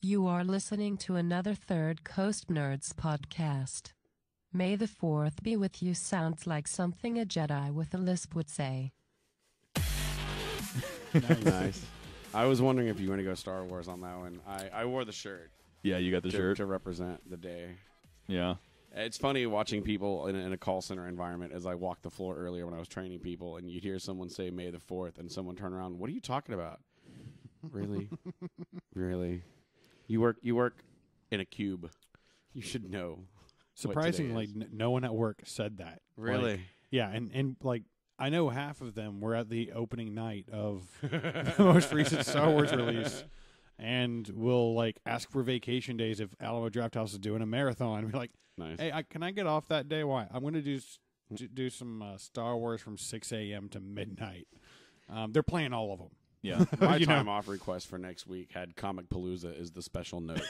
You are listening to another Third Coast Nerds podcast. May the 4th be with you sounds like something a Jedi with a lisp would say. Nice. I was wondering if you were going to go Star Wars on that one. I wore the shirt. Yeah, you got the shirt. To represent the day. Yeah. It's funny watching people in a call center environment as I walked the floor earlier when I was training people, and you'd hear someone say May the 4th, and someone turn around, what are you talking about? Really? Really? You work in a cube. You should know. Surprisingly, no one at work said that. Really? Like, yeah, and like I know half of them were at the opening night of the most recent Star Wars release, and will like ask for vacation days if Alamo Drafthouse is doing a marathon. And be like, nice. Hey, can I get off that day? Why? I'm going to do some Star Wars from 6 a.m. to midnight. They're playing all of them. Yeah. My time off request for next week had Comicpalooza is the special note.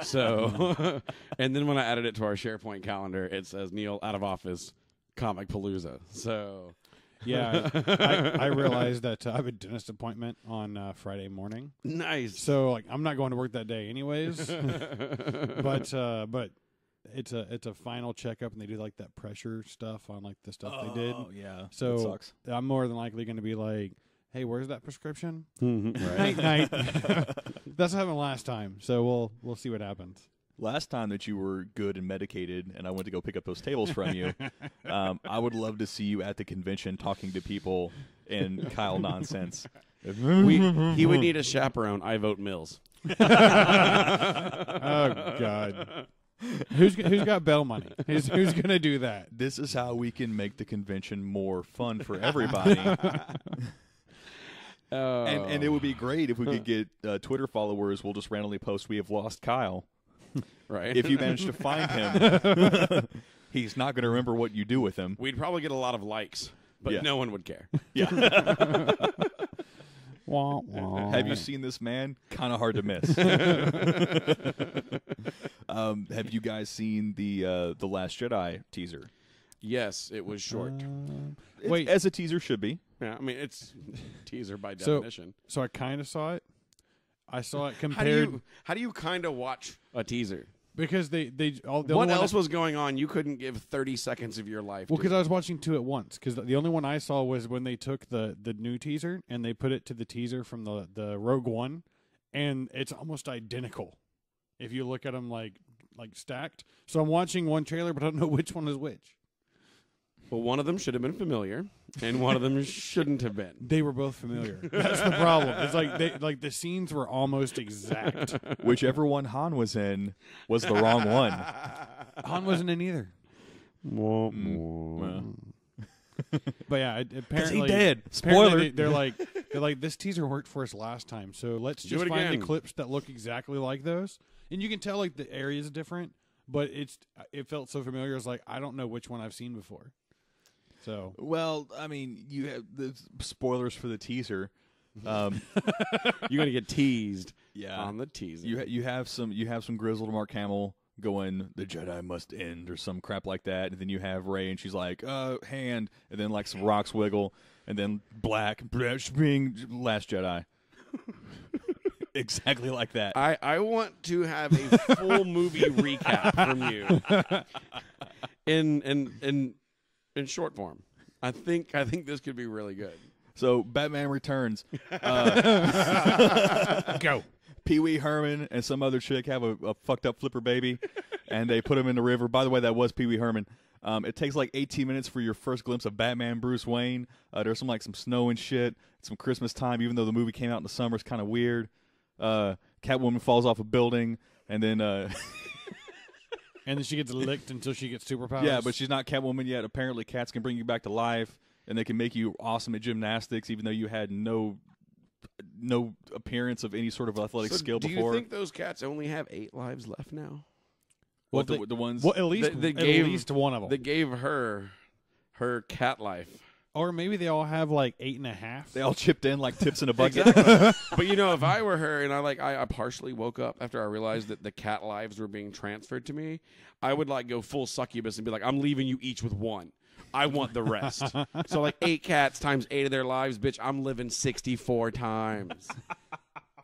So, and then when I added it to our SharePoint calendar, it says Neal out of office, Comicpalooza. So, yeah, I realized that I have a dentist appointment on Friday morning. Nice. So, like, I'm not going to work that day anyways. but it's a final checkup, and they do like that pressure stuff on like the stuff they did. Oh yeah. So that sucks. I'm more than likely going to be like, hey, where's that prescription? Right. Night. That's what happened last time. So we'll see what happens. Last time that you were good and medicated, and I went to go pick up those tables from you, I would love to see you at the convention talking to people in Kyle nonsense. He would need a chaperone. I vote Mills. Oh God. Who's got bail money? Who's going to do that? This is how we can make the convention more fun for everybody. And it would be great if we could get Twitter followers. We'll just randomly post, "We have lost Kyle." Right. If you manage to find him, he's not going to remember what you do with him. We'd probably get a lot of likes, but no one would care. Yeah. Wah, wah. Have you seen this man? Kind of hard to miss. Have you guys seen the Last Jedi teaser? Yes, it was short. Wait. As a teaser should be. Yeah, I mean, it's teaser by definition. So I kind of saw it. I saw it compared. How do you kind of watch a teaser? Because what else was going on? You couldn't give 30 seconds of your life. Well, because I was watching two at once. Because the only one I saw was when they took the new teaser and they put it to the teaser from the Rogue One, and it's almost identical. If you look at them like stacked. So I'm watching one trailer, but I don't know which one is which. Well, one of them should have been familiar, and one of them shouldn't have been. They were both familiar. That's the problem. It's like the scenes were almost exact. Whichever one Han was in was the wrong one. Han wasn't in either. Well. But yeah, apparently he dead. Apparently Spoiler. they're like this teaser worked for us last time, so let's Do just it find the again. clips that look exactly like those. And you can tell like the area is different, but it felt so familiar. It's like I don't know which one I've seen before. So Well, I mean, you have the spoilers for the teaser. You're gonna get teased. Yeah. On the teaser. You have some grizzled Mark Hamill going, "The Jedi must end" or some crap like that, and then you have Rey and she's like, hand, and then like some rocks wiggle, and then black being Last Jedi. Exactly like that. I want to have a full movie recap from you in short form. I think this could be really good. So Batman Returns. go. Pee Wee Herman and some other chick have a fucked up flipper baby, and they put him in the river. By the way, that was Pee Wee Herman. It takes like 18 minutes for your first glimpse of Batman Bruce Wayne. There's some snow and shit. It's some Christmas time, even though the movie came out in the summer. It's kind of weird. Catwoman falls off a building, and then And then she gets licked until she gets superpowers. yeah, but she's not Catwoman yet. Apparently, cats can bring you back to life, and they can make you awesome at gymnastics, even though you had no appearance of any sort of athletic skill do before. you think those cats only have 8 lives left now? What Well, the ones? Well, at least one of them. They gave her cat life. Or maybe they all have like 8.5. They all chipped in like tips in a bucket. But if I were her and I partially woke up after I realized that the cat lives were being transferred to me, I would go full succubus and be like, I'm leaving you each with one. I want the rest. So 8 cats times 8 of their lives, bitch, I'm living 64 times.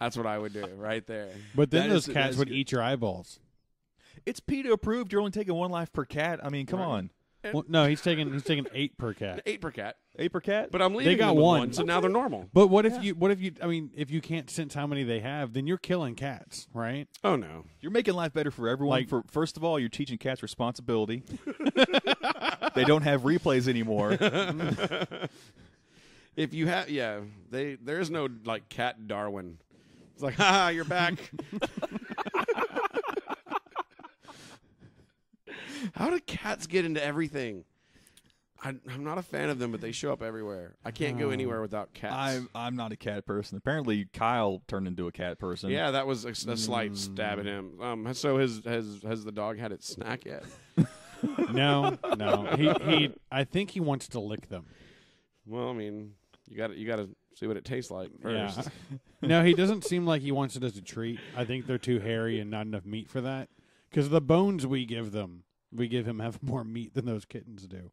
That's what I would do right there. But then That those is- cats that is would good. eat your eyeballs. It's PETA approved. You're only taking 1 life per cat. I mean, come Right. on. Well, no, he's taking 8 per cat. 8 per cat. 8 per cat? But I'm leaving got them with one. one, so now they're normal. But what if you? I mean, if you can't sense how many they have, then you're killing cats, right? Oh, no. You're making life better for everyone. Like- First of all, you're teaching cats responsibility. They don't have replays anymore. If you have, there is no, like, cat Darwin. It's like, ha, you're back. How do cats get into everything? I'm not a fan of them, but they show up everywhere. I can't go anywhere without cats. I'm not a cat person. Apparently, Kyle turned into a cat person. Yeah, that was a slight stab at him. So has the dog had its snack yet? No. He. I think he wants to lick them. Well, I mean, you got to see what it tastes like first. Yeah. No, he doesn't seem like he wants it as a treat. I think they're too hairy and not enough meat for that. Because the bones we give him have more meat than those kittens do.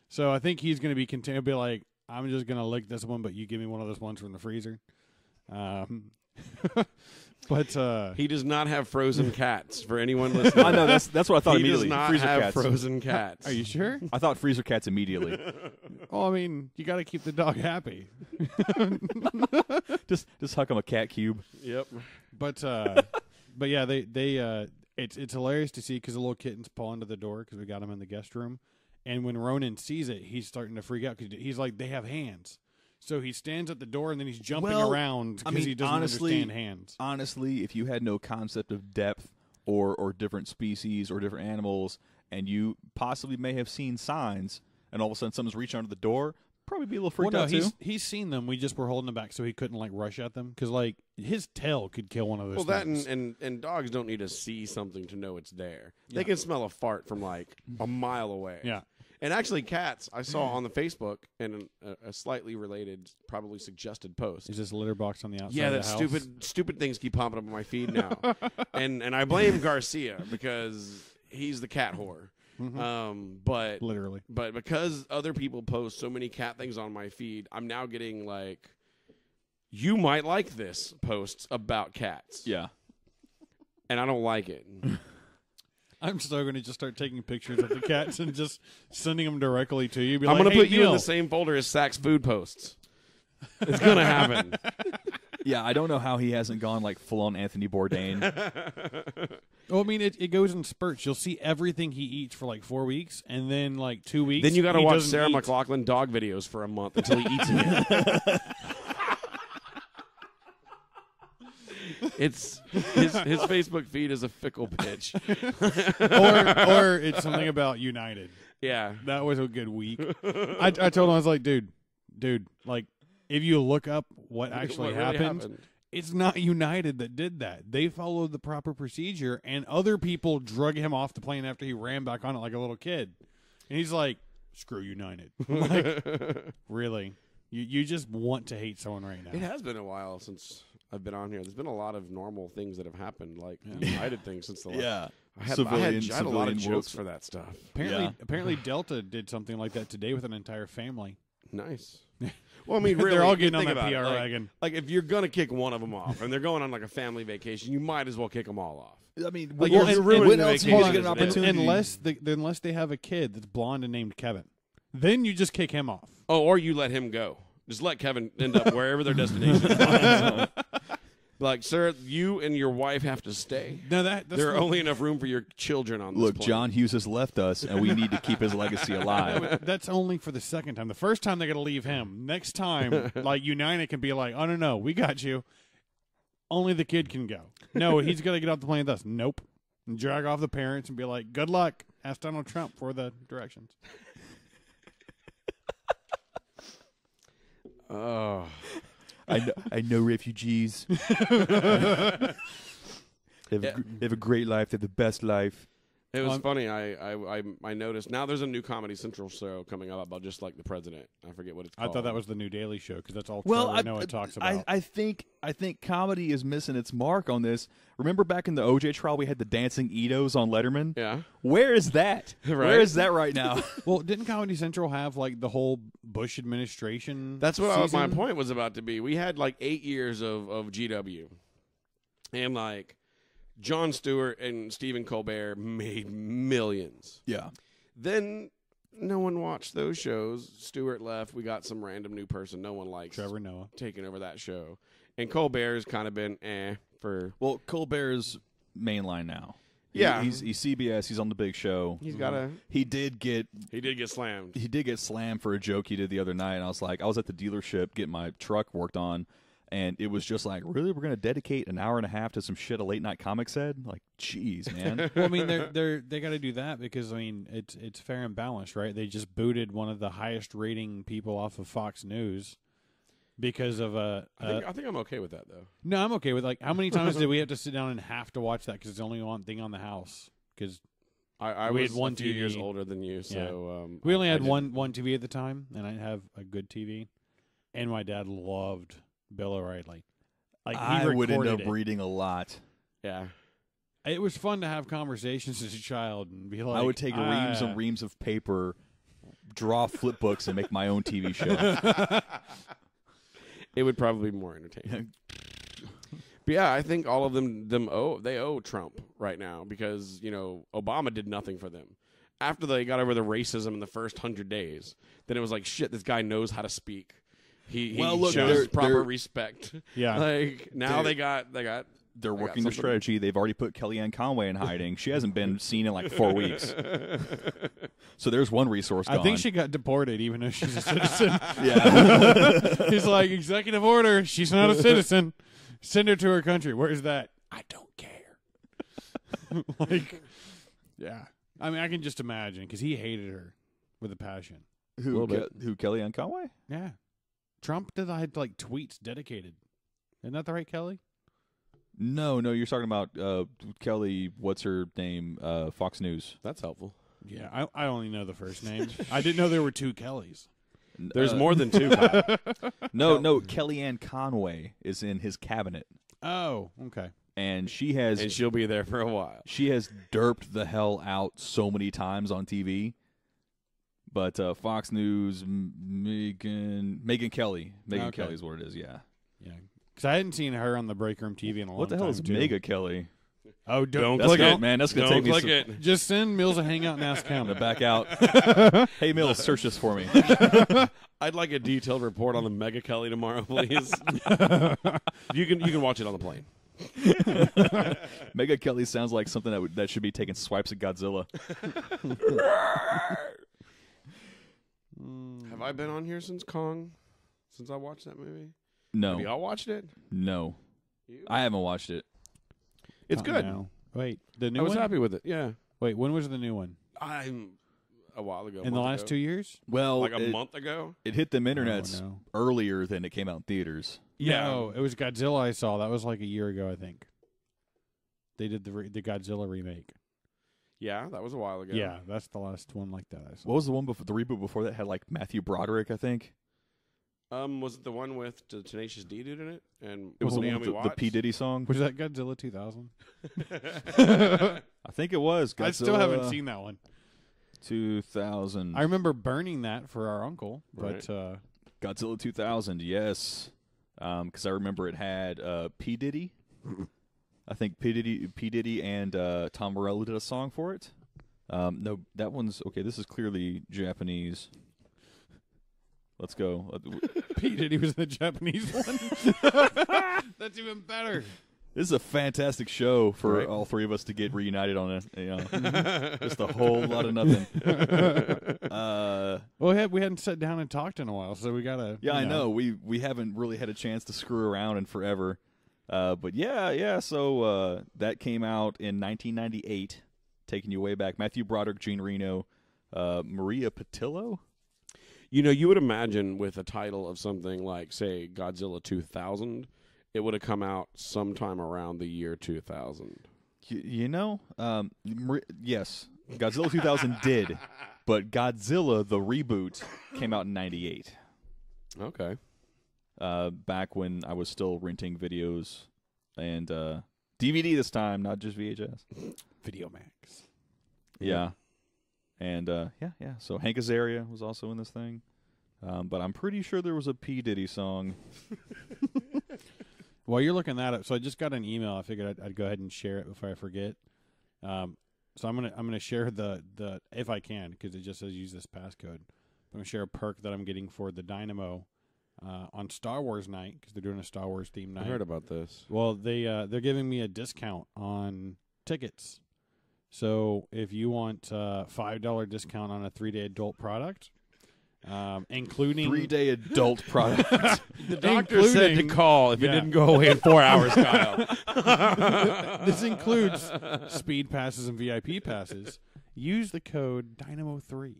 So I think he's going to be content. He'll be like, I'm just going to lick this one, but you give me one of those ones from the freezer. But He does not have frozen cats. For anyone listening, I know that's what I thought he immediately. does not freezer have cats. frozen cats. are you sure? I thought freezer cats immediately. Well, I mean, you got to keep the dog happy. just huck him a cat cube. Yep. But yeah, it's hilarious to see because the little kittens paw into the door because we got them in the guest room, and when Ronan sees it, he's starting to freak out because he's like, they have hands, so he stands at the door and then he's jumping around because he doesn't understand hands. Honestly, if you had no concept of depth or different species or different animals, and you possibly may have seen signs, and all of a sudden someone's reaching under the door, probably be a little freaked out too. He's seen them. We just were holding them back so he couldn't like rush at them because like his tail could kill one of those. Well, that things. and dogs don't need to see something to know it's there. They can smell a fart from like a mile away. Yeah. And actually, cats, I saw on the Facebook in a slightly related, probably suggested post. Is this litter box on the outside? Yeah, of the that house? stupid things keep popping up on my feed now, and I blame Garcia because he's the cat whore. But Literally. but because other people post so many cat things on my feed, I'm now getting like, you might like this posts about cats. Yeah. And I don't like it. I'm still going to just start taking pictures of the cats and just sending them directly to you. Be I'm like, going to hey, put you in Neal. the same folder as Sack's food posts. It's going to happen. Yeah, I don't know how he hasn't gone like full on Anthony Bourdain. Well, I mean, it goes in spurts. You'll see everything he eats for like 4 weeks, and then like 2 weeks. Then you got to he watch doesn't Sarah eat. McLachlan dog videos for a month until he eats again. It's his Facebook feed is a fickle pitch. or it's something about United. Yeah. That was a good week. I told him, I was like, dude, like, if you look up what actually What really happened, it's not United that did that. They followed the proper procedure, and other people drug him off the plane after he ran back on it like a little kid. And he's like, screw United. I'm like, really? You just want to hate someone right now. It has been a while since I've been on here. There's been a lot of normal things that have happened, like United things since the last. Yeah. I had a lot of Civilian jokes world. for that stuff. Apparently Delta did something like that today with an entire family. Nice. Well, I mean, really, They're all getting on think that about PR it. wagon. Like, if you're gonna kick one of them off, and they're going on like a family vacation, you might as well kick them all off. I mean, Like, when you're ruining when the else vacation are you get an as it is. opportunity? Unless they have a kid that's blonde and named Kevin, then you just kick him off. Oh, or you let him go. Just let Kevin end up wherever their destination is. Like, sir, you and your wife have to stay. No, that's There are only enough room for your children on this Look, plane. John Hughes has left us, and we need to keep his legacy alive. That's only for the second time. The first time they got to leave him. Next time, like United can be like, "Oh no, we got you." Only the kid can go. No, he's got to get off the plane with us. Nope. And drag off the parents and be like, "Good luck." Ask Donald Trump for the directions. Oh. I know refugees. They have a great life. They have the best life. It was funny. I noticed now there's a new Comedy Central show coming up about just like the president. I forget what it's called. I thought that was the new Daily Show because that's all Well, Trevor Noah talks about. I think comedy is missing its mark on this. Remember back in the OJ trial, we had the dancing Edos on Letterman. Yeah. Where is that? Right? Where is that right now? Well, didn't Comedy Central have like the whole Bush administration? That's what my season? point was about to be. We had like 8 years of GW. And like Jon Stewart and Stephen Colbert made millions. Yeah. Then no one watched those shows. Stewart left. We got some random new person no one likes Trevor Noah taking over that show. And Colbert's kind of been for... Well, Colbert's mainline now. Yeah. He's CBS. He's on the big show. He's got a... He did get slammed. He did get slammed for a joke he did the other night. And I was like, I was at the dealership getting my truck worked on. And it was just like, really, we're going to dedicate an hour and a half to some shit a late night comic said? Like, jeez, man. Well, I mean, they got to do that because I mean, it's fair and balanced, right? They just booted one of the highest rating people off of Fox News because of a. I think I'm okay with that though. No, I'm okay with like how many times did we have to sit down and have to watch that because it's the only one thing on the house because. I we was had one a few TV. years older than you, so we only had one TV at the time, and I have a good TV, and my dad loved Bill O'Reilly. Like I would end up reading a lot. Yeah. It was fun to have conversations as a child and be like, I would take reams and reams of paper, draw flip books, and make my own TV show. It would probably be more entertaining. But yeah, I think all of them owe Trump right now because, you know, Obama did nothing for them. After they got over the racism in the first 100 days, then it was like, shit, this guy knows how to speak. He shows proper respect. Yeah. Like now they got They're working their strategy. They've already put Kellyanne Conway in hiding. She hasn't been seen in like 4 weeks. So there's one resource gone. I think she got deported even though she's a citizen. Yeah. He's like, executive order. She's not a citizen. Send her to her country. Where's that? I don't care. Like, yeah. I mean, I can just imagine because he hated her with a passion. Who Kellyanne Conway? Yeah. Trump had like tweets dedicated. Isn't that the right Kelly? No, you're talking about Kelly, what's her name, Fox News. That's helpful. Yeah, I only know the first name. I didn't know there were 2 Kellys. There's more than 2, Kyle. No, Kellyanne Conway is in his cabinet. Oh, okay. And she'll be there for a while. She has derped the hell out so many times on TV. But Fox News, Megan Kelly. Megan Kelly is what it is, yeah. Yeah. Because I hadn't seen her on the break room TV in a long time. What the hell is Mega Kelly? Oh, don't click it, man. That's going to take me some... it. Just send Mills a hangout and ask him. To back out. Hey, Mills, search this for me. I'd like a detailed report on the Mega Kelly tomorrow, please. You can watch it on the plane. Mega Kelly sounds like something that should be taking swipes at Godzilla. Have I been on here since Kong? Since I watched that movie? No. Have y'all watched it? No. You? I haven't watched it. It's good. Now. Wait, the new I was one? happy with it, yeah. Wait, when was the new one? I'm a while ago. In the last 2 years? Well, like a month ago? It hit them internets no. earlier than it came out in theaters. Yeah. No, it was Godzilla I saw. That was like a year ago, I think. They did the Godzilla remake. Yeah, that was a while ago. Yeah, that's the last one like that I saw. What was the one before the reboot before that had like Matthew Broderick, I think? Was it the one with the Tenacious D dude in it? And It was the one Naomi with the P. Diddy song. Was that Godzilla 2000? I think it was. Godzilla I still haven't seen that one. 2000. I remember burning that for our uncle, but Right. Godzilla 2000, yes. Because I remember it had P. Diddy. I think P. Diddy and Tom Morello did a song for it. No, that one's... Okay, this is clearly Japanese. Let's go. P. Diddy was in the Japanese one. That's even better. This is a fantastic show for Right. all 3 of us to get reunited on it. You know, just a whole lot of nothing. Well, we hadn't sat down and talked in a while, so we gotta. Yeah, I know. We haven't really had a chance to screw around in forever. But yeah. So that came out in 1998, taking you way back. Matthew Broderick, Gene Reno, Maria Patillo. You know, you would imagine with a title of something like, say, Godzilla 2000, it would have come out sometime around the year 2000. You know, yes, Godzilla 2000 did, but Godzilla, the reboot, came out in 98. Okay. Back when I was still renting videos and DVD this time, not just VHS. Video Max. Yeah. And, yeah. So Hank Azaria was also in this thing. But I'm pretty sure there was a P. Diddy song. While you're looking that up, so I just got an email. I figured I'd go ahead and share it before I forget. So I'm gonna share the if I can, because it just says use this passcode. I'm gonna share a perk that I'm getting for the Dynamo on Star Wars night, because they're doing a Star Wars themed night. I heard about this. Well, they're giving me a discount on tickets. So if you want $5 discount on a 3-day adult product, including 3-day adult product. The doctor said to call if it didn't go away in 4 hours, Kyle. This includes speed passes and VIP passes. Use the code Dynamo3.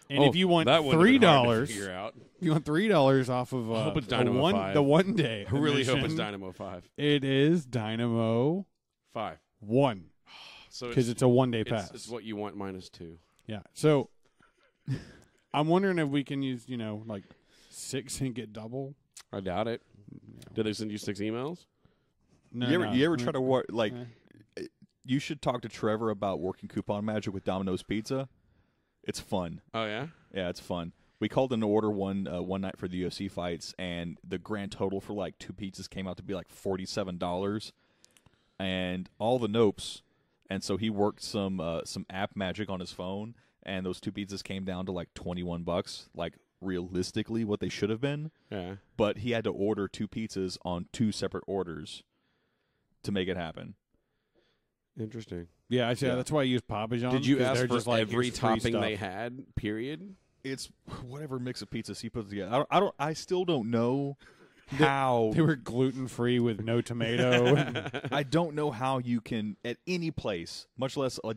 And if you want $3, figure out. you want $3 off of I hope it's Dynamo 5. The 1 day. I really hope admission, it's Dynamo 5. It is Dynamo 5. 1. So Because it's a 1-day pass. It's what you want minus 2. Yeah. So I'm wondering if we can use, like 6 and get double. I doubt it. Did they send you 6 emails? No, You ever try to work like? You should talk to Trevor about working coupon magic with Domino's Pizza. It's fun. Oh yeah, Yeah, it's fun. We called in to order one night for the UFC fights, and the grand total for like 2 pizzas came out to be like $47, and all the nopes. And so he worked some app magic on his phone, and those 2 pizzas came down to like $21, like realistically what they should have been. yeah. But he had to order 2 pizzas on 2 separate orders to make it happen. Interesting. Yeah, I see. Yeah. That's why I use Papa John's. Did you 'cause ask they're for just like, every here's free topping stuff. they had? Period. It's whatever mix of pizzas he puts together. I still don't know how. They were gluten free with no tomato. I don't know how you can at any place, much less a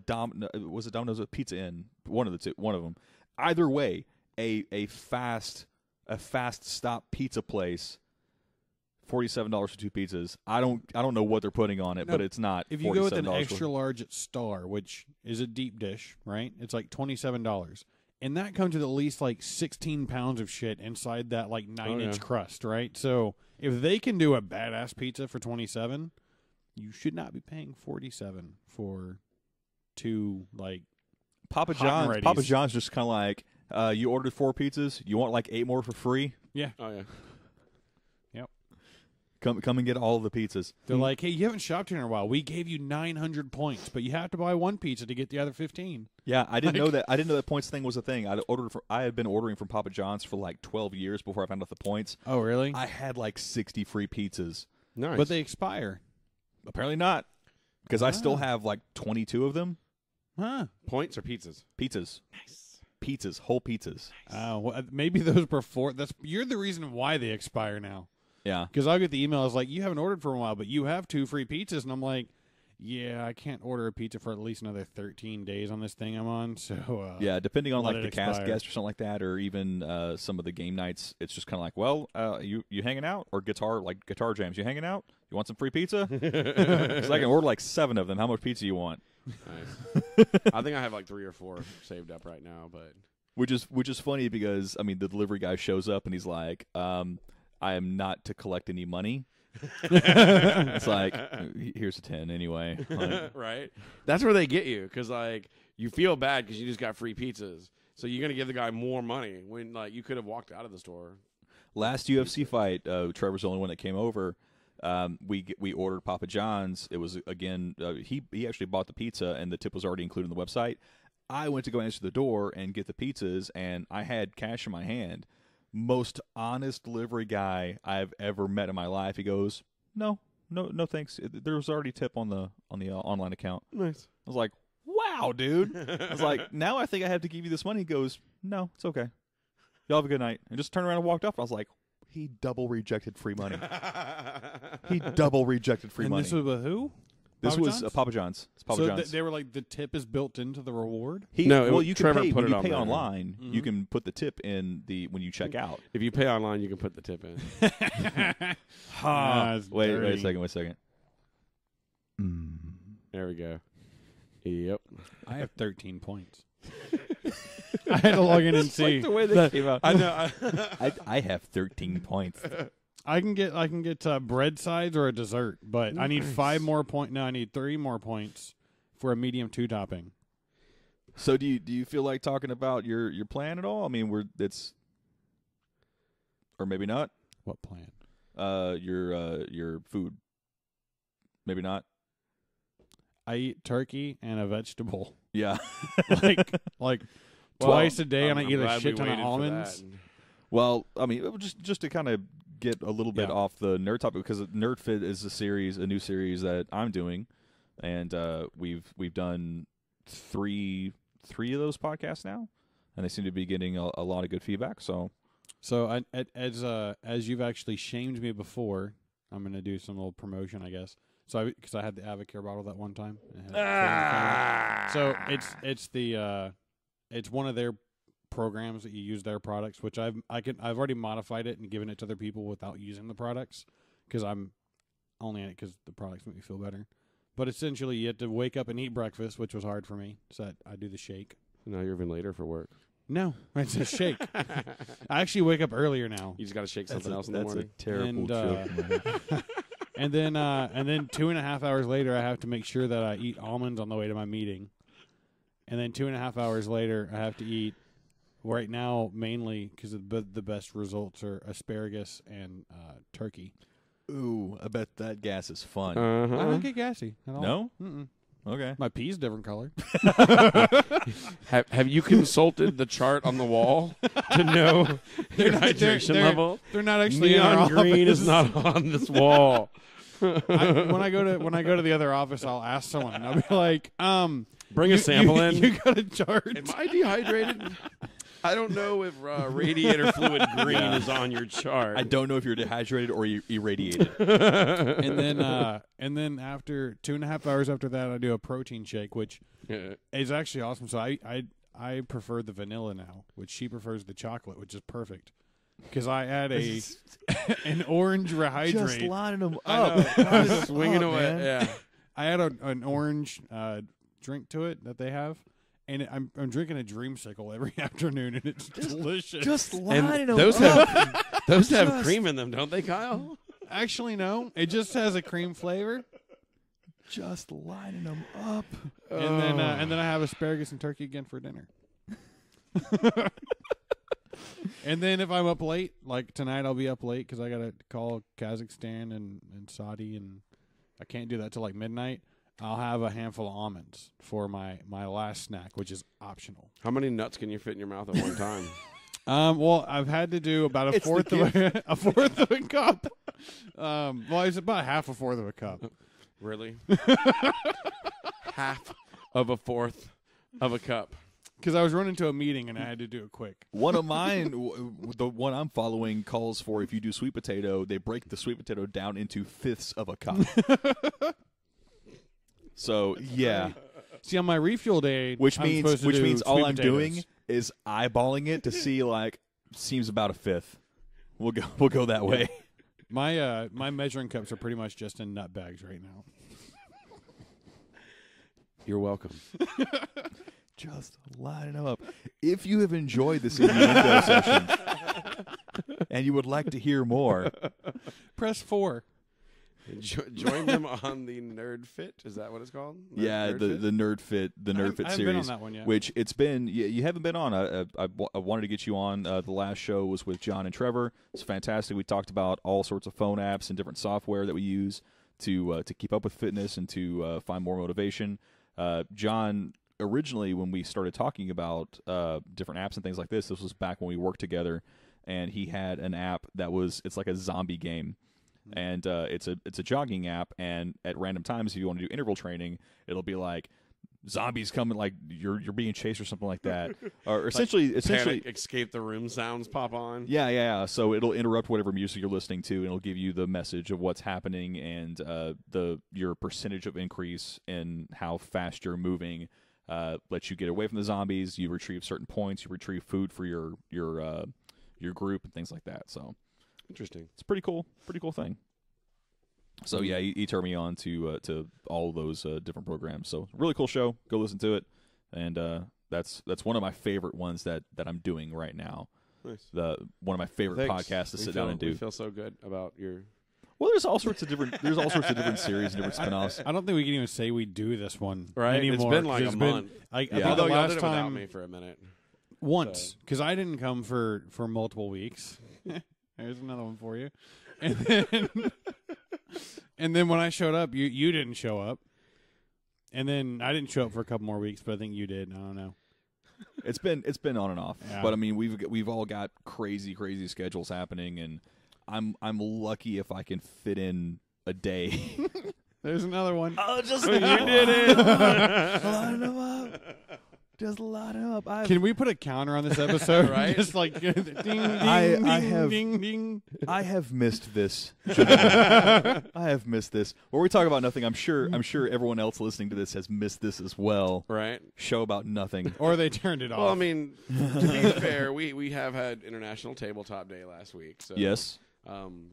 was it Domino's with Pizza Inn, one of them. Either way, a fast stop pizza place, $47 for 2 pizzas. I don't know what they're putting on it, No, but it's not. If you go with an $47 extra large at Star, which is a deep dish, right? It's like $27. And that comes with at least like 16 pounds of shit inside that like 9-inch crust, right? So if they can do a badass pizza for $27, you should not be paying $47 for 2 like Papa hot and John's. readies. Papa John's just kind of like you ordered 4 pizzas. You want like 8 more for free? Yeah. Oh yeah. Come and get all of the pizzas. They're like, hey, you haven't shopped here in a while. We gave you 900 points, but you have to buy 1 pizza to get the other 15. Yeah, I didn't know that. I didn't know that points thing was a thing. I had been ordering from Papa John's for like 12 years before I found out the points. Oh, really? I had like 60 free pizzas. Nice. But they expire. Apparently not, because I still have like 22 of them. Huh. points or pizzas? Pizzas. Nice. Pizzas, whole pizzas. Well, maybe those before. You're the reason why they expire now. Yeah. Because I'll get the email. It's like, you haven't ordered for a while, but you have 2 free pizzas. And I'm like, yeah, I can't order a pizza for at least another 13 days on this thing I'm on. So Yeah, depending on let like it the cast expire. guest or something like that, or even some of the game nights, it's just kind of like, well, you hanging out, or guitar jams, you hanging out? You want some free pizza? Because I can order like 7 of them. How much pizza you want? Nice. I think I have like 3 or 4 saved up right now, but Which is funny because I mean the delivery guy shows up and he's like, I am not to collect any money. It's like, here's a 10 anyway. Like, right. That's where they get you, because like you feel bad because you just got free pizzas, so you're gonna give the guy more money when like you could have walked out of the store. last UFC fight, Trevor's the only one that came over. We ordered Papa John's. It was again he actually bought the pizza and the tip was already included in the website. I went to go answer the door and get the pizzas, and I had cash in my hand. Most honest delivery guy I've ever met in my life. He goes, no thanks. There was already tip on the online account. Nice. I was like, wow, dude. I was like, now I think I have to give you this money. He goes, no, it's okay. Y'all have a good night. And just turned around and walked off. I was like, he double rejected free money. He double rejected free and money. this was with who? This Papa was John's? Papa John's. It's Papa So John's. they were like, the tip is built into the reward? No, you can Trevor pay put when it you on pay there. online. You can put the tip in when you check out. If you pay online, you can put the tip in. It's Wait dirty. a second. There we go. Yep. I have 13 points. I had to log in and see. the way they came out. I know. I have 13 points. I can get bread sides or a dessert, but I need 5 more points. No, I need 3 more points for a medium 2 topping. So do you feel like talking about your plan at all? I mean, or maybe not. What plan? your food? Maybe not. I eat turkey and a vegetable Yeah. like twice a day, and I eat a shit ton of waited for almonds. that. Well, I mean, just to kind of get a little bit Yeah. off the nerd topic, because Nerd Fit is a new series that I'm doing, and we've done three of those podcasts now, and they seem to be getting a lot of good feedback. So as you've actually shamed me before, I'm gonna do some little promotion, I guess. So because I had the Avocare bottle that one time. So it's one of their programs that you use their products, which I've already modified it and given it to other people without using the products, because I'm only in it because the products make me feel better. But essentially, you have to wake up and eat breakfast, which was hard for me. So I do the shake. Now you're even later for work. No, it's a shake. I actually wake up earlier now. You just got to shake something else in the morning. That's a terrible joke. And then 2.5 hours later, I have to make sure that I eat almonds on the way to my meeting. And then 2.5 hours later, I have to eat, right now, mainly because the best results are asparagus and turkey. Ooh, I bet that gas is fun. I don't get gassy at all. No? Mm-mm. Okay. My pee's different color. Have you consulted the chart on the wall to know your hydration level? They're not actually in Neon our green office. is not on this wall. When I go to the other office, I'll ask someone. And I'll be like, Bring a sample in. You got a chart? Am I dehydrated? I don't know if radiator fluid green is on your chart. I don't know if you're dehydrated or irradiated. and then after 2.5 hours after that, I do a protein shake, which is actually awesome. So I prefer the vanilla now, which she prefers the chocolate, which is perfect. Because I add an orange rehydrate. Just lining them I up. know. Just swinging away. Man. Yeah. I add an orange drink to it that they have. And I'm drinking a dreamsicle every afternoon, and it's delicious. Just lining them those up. have cream in them, don't they, Kyle? Actually, no. It just has a cream flavor. Just lining them up. And then I have asparagus and turkey again for dinner. And then if I'm up late, like tonight, I'll be up late because I got to call Kazakhstan and Saudi, and I can't do that till like midnight. I'll have a handful of almonds for my last snack, which is optional. How many nuts can you fit in your mouth at one time? Well, I've had to do about a fourth of a cup. Well, it's about half a fourth of a cup. Really? Half of a fourth of a cup. Because I was running to a meeting and I had to do it quick. One of mine, the one I'm following, calls for if you do sweet potato, they break the sweet potato down into fifths of a cup. So yeah, see, on my refuel day, which means all sweet I'm potatoes. doing is eyeballing it to see seems about a fifth. We'll go that way. My measuring cups are pretty much just in nut bags right now. You're welcome. Just lining them up. If you have enjoyed this innuendo session and you would like to hear more, Press 4. Join them on the Nerd Fit. Is that what it's called? The Nerd Fit I haven't series, been on that one yet. which it's been. You haven't been on. I wanted to get you on. The last show was with John and Trevor. It's fantastic. We talked about all sorts of phone apps and different software that we use to keep up with fitness and to find more motivation. John, originally when we started talking about different apps and things like this was back when we worked together, and he had an app it's like a zombie game. And it's a jogging app, and at random times, if you want to do interval training, it'll be like zombies coming, like you're being chased or something like that, or essentially Panic, escape the room sounds pop on. Yeah. So it'll interrupt whatever music you're listening to, and it'll give you the message of what's happening and your percentage of increase in how fast you're moving. Lets you get away from the zombies. You retrieve certain points. You retrieve food for your group and things like that. So. Interesting. It's a pretty cool thing. So yeah, he turned me on to all those different programs. So really cool show. Go listen to it, and that's one of my favorite ones that I'm doing right now. Nice. One of my favorite podcasts to sit down and do. We feel so good about your. Well, there's all sorts of different series and different spin-offs. I don't think we can even say we do this one Right? anymore. It's been like a month. I think Although the y'all last did it without time me for a minute. once because I didn't come for multiple weeks. There's another one for you. And then when I showed up, you didn't show up. And then I didn't show up for a couple more weeks, but I think you did. I don't know. It's been on and off. Yeah. But I mean, we've all got crazy schedules happening, and I'm lucky if I can fit in a day. There's another one. Oh, just you did it. Line them up. Just line them up. Can we put a counter on this episode? Right? Just like ding, ding, I have- ding, ding. I have missed this. I have missed this. Where we talk about nothing, I'm sure everyone else listening to this has missed this as well. Right. Show about nothing. Or they turned it off. Well, I mean, to be fair, we have had International Tabletop Day last week. So, Yes.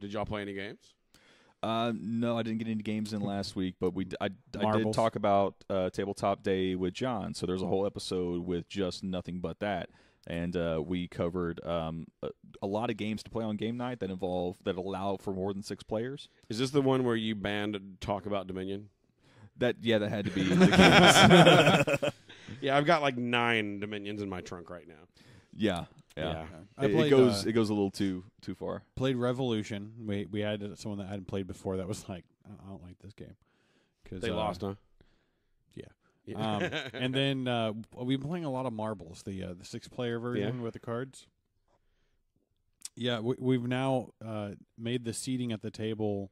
Did y'all play any games? No, I didn't get any games in last week, but I did Marbles. talk about Tabletop Day with John. So there's a whole episode with just nothing but that, and we covered a lot of games to play on game night that allow for more than 6 players. Is this the one where you banned talk about Dominion? That had to be the case. Yeah, I've got like 9 Dominions in my trunk right now. Yeah. I It goes a little too far. played Revolution. We had someone that hadn't played before that was like, I don't like this game. Cause, They lost, huh? Yeah. And then we've been playing a lot of Marbles, the 6-player version with the cards. Yeah, we've now made the seating at the table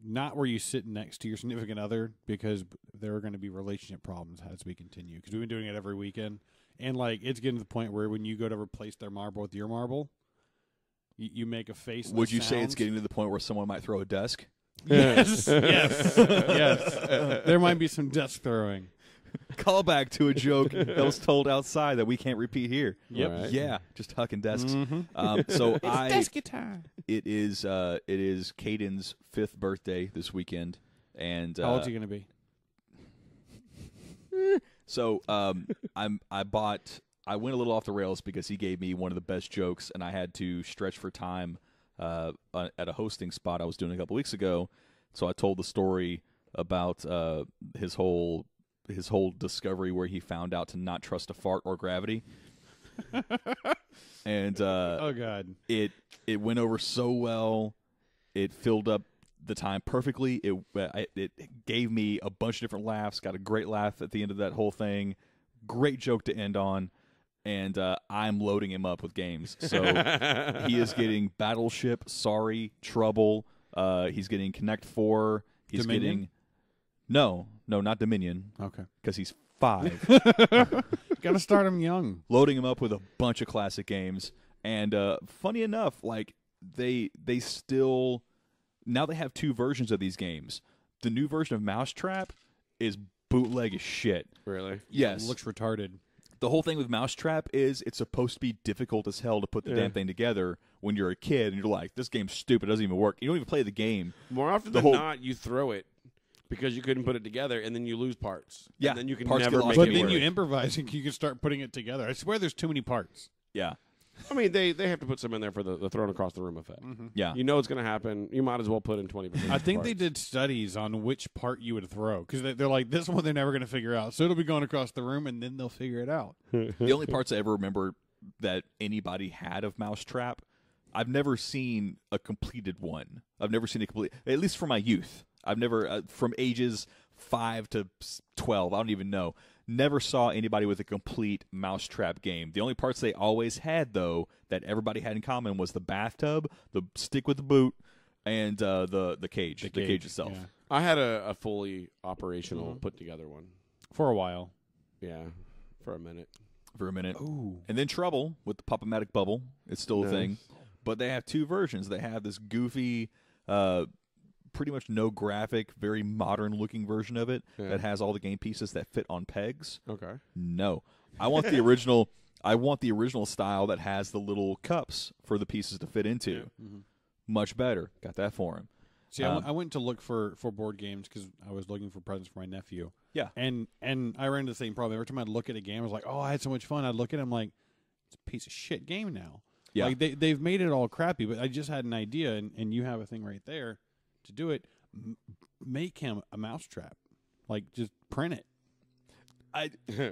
not where you sit next to your significant other, because there are going to be relationship problems as we continue. Because we've been doing it every weekend. And, like, it's getting to the point where when you go to replace their marble with your marble, you make a face. Would you say it's getting to the point where someone might throw a desk? Yes, yes. There might be some desk throwing. Call back to a joke that was told outside that we can't repeat here. Yep. Right. Yeah, just hucking desks. Mm-hmm. So Desk guitar. it is Caden's 5th birthday this weekend, and How old's he going to be? so I went a little off the rails because he gave me one of the best jokes, and I had to stretch for time at a hosting spot I was doing a couple weeks ago. So I told the story about his whole discovery where he found out to not trust a fart or gravity. And Oh, God. it went over so well. It filled up the time perfectly. It gave me a bunch of different laughs. Got a great laugh at the end of that whole thing. Great joke to end on. And I'm loading him up with games. So he is getting Battleship, Sorry, Trouble. He's getting Connect 4. He's Dominion? getting no, not Dominion, Okay. because he's 5. Got to start him young. Loading him up with a bunch of classic games. And funny enough, like they still now they have 2 versions of these games. The new version of Mousetrap is bootleg as shit. Really? Yes. Looks retarded. The whole thing with Mousetrap is it's supposed to be difficult as hell to put the damn thing together when you're a kid and you're like, this game's stupid, it doesn't even work. You don't even play the game. More often than not, you throw it because you couldn't put it together, and then you lose parts. Yeah, and then you can parts never get lost make But it then work. you improvise and you can start putting it together. I swear there's too many parts. Yeah. I mean, they have to put some in there for the thrown across the room effect. Yeah. You know it's going to happen. You might as well put in 20%. I think they did studies on which part you would throw, because they're like, this one they're never going to figure out. So it'll be going across the room, and then they'll figure it out. The only parts I ever remember that anybody had of Mousetrap, I've never seen a completed one. I've never seen a complete, at least from my youth. I've never, from ages 5 to 12, I don't even know. Never saw anybody with a complete Mousetrap game. The only parts they always had, though, that everybody had in common was the bathtub, the stick with the boot, and the cage, the cage itself. Yeah. I had a fully operational put together one. For a while. Yeah, for a minute. For a minute. Ooh. And then Trouble with the Pop-O-Matic bubble. It's still a Nice. thing. But they have 2 versions. They have this goofy, pretty much no graphic, very modern-looking version of it that has all the game pieces that fit on pegs. Okay. No. I want the original. I want the original style that has the little cups for the pieces to fit into. Much better. Got that for him. See, I went to look for board games because I was looking for presents for my nephew. Yeah. And I ran into the same problem. Every time I'd look at a game, I was like, oh, I had so much fun. I'd look at it, I'm like, it's a piece of shit game now. Yeah. Like, they've made it all crappy, but I just had an idea, and you have a thing right there to do it. Make him a Mousetrap. Like, just print it.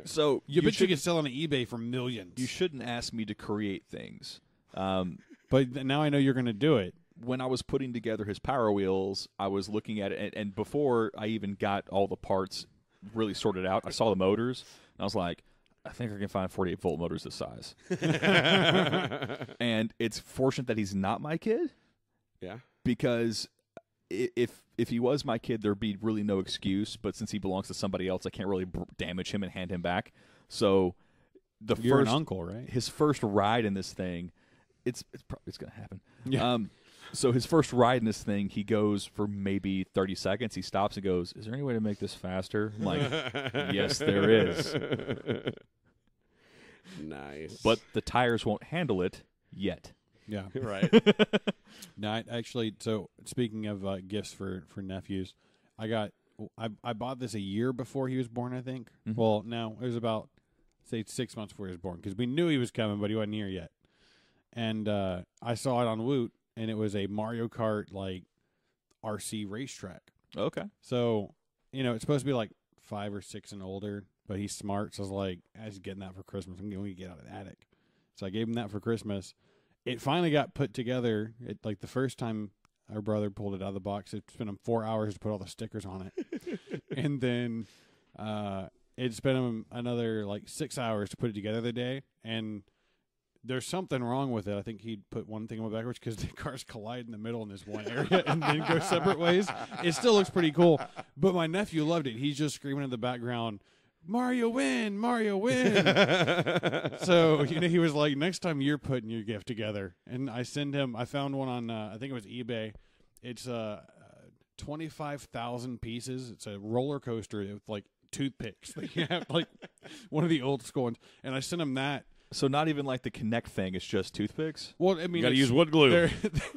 So You bet you should- could sell on eBay for millions. You shouldn't ask me to create things, But now I know you're going to do it. When I was putting together his Power Wheels, I was looking at it, and before I even got all the parts really sorted out, I saw the motors, and I was like, I think I can find 48-volt motors this size. And it's fortunate that he's not my kid. Yeah. Because if he was my kid, there'd be really no excuse. But since he belongs to somebody else, I can't really damage him and hand him back. So You're an uncle, right? His first ride in this thing, it's going to happen. Yeah. So his first ride in this thing, he goes for maybe 30 seconds. He stops and goes, "Is there any way to make this faster?" I'm like, yes, there is. Nice. But the tires won't handle it yet. Yeah. Right. No, actually, so speaking of gifts for nephews, I bought this a year before he was born, I think. Mm-hmm. Well, no, it was about, say, 6 months before he was born, because we knew he was coming, but he wasn't here yet. And I saw it on Woot, and it was a Mario Kart, like, RC racetrack. Okay. So, it's supposed to be, like, 5 or 6 and older, but he's smart, so I was like, I was getting that for Christmas. I'm going to get out of the attic. So I gave him that for Christmas. It finally got put together. Like the first time our brother pulled it out of the box, it spent him 4 hours to put all the stickers on it. And then it spent him another like 6 hours to put it together the day. And there's something wrong with it. I think he put one thing on backwards because the cars collide in the middle in this one area and then go separate ways. It still looks pretty cool. But my nephew loved it. He's just screaming in the background, "Mario win! Mario win!" So, he was like, next time you're putting your gift together. And I found one on, I think it was eBay. It's 25,000 pieces. It's a roller coaster with like toothpicks. You have like one of the old school ones. And I sent him that. So not even like the Kinect thing, it's just toothpicks? Well, I mean, You got to use wood glue.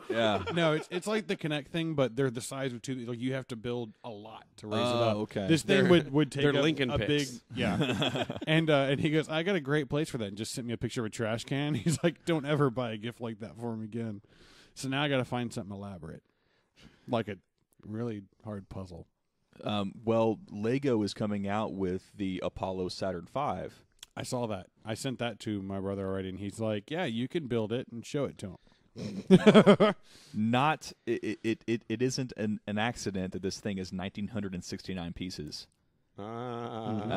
Yeah. No, it's like the Kinect thing, but they're the size of toothpicks. Like you have to build a lot to raise it up. Okay. This thing would take they're up Lincoln a big, picks. yeah. And he goes, "I got a great place for that," and just sent me a picture of a trash can. He's like, "Don't ever buy a gift like that for him again." So now I got to find something elaborate, like a really hard puzzle. Well, Lego is coming out with the Apollo Saturn V. I saw that. I sent that to my brother already, and he's like, "Yeah, you can build it and show it to him." Not it isn't an accident that this thing is 1,969 pieces. And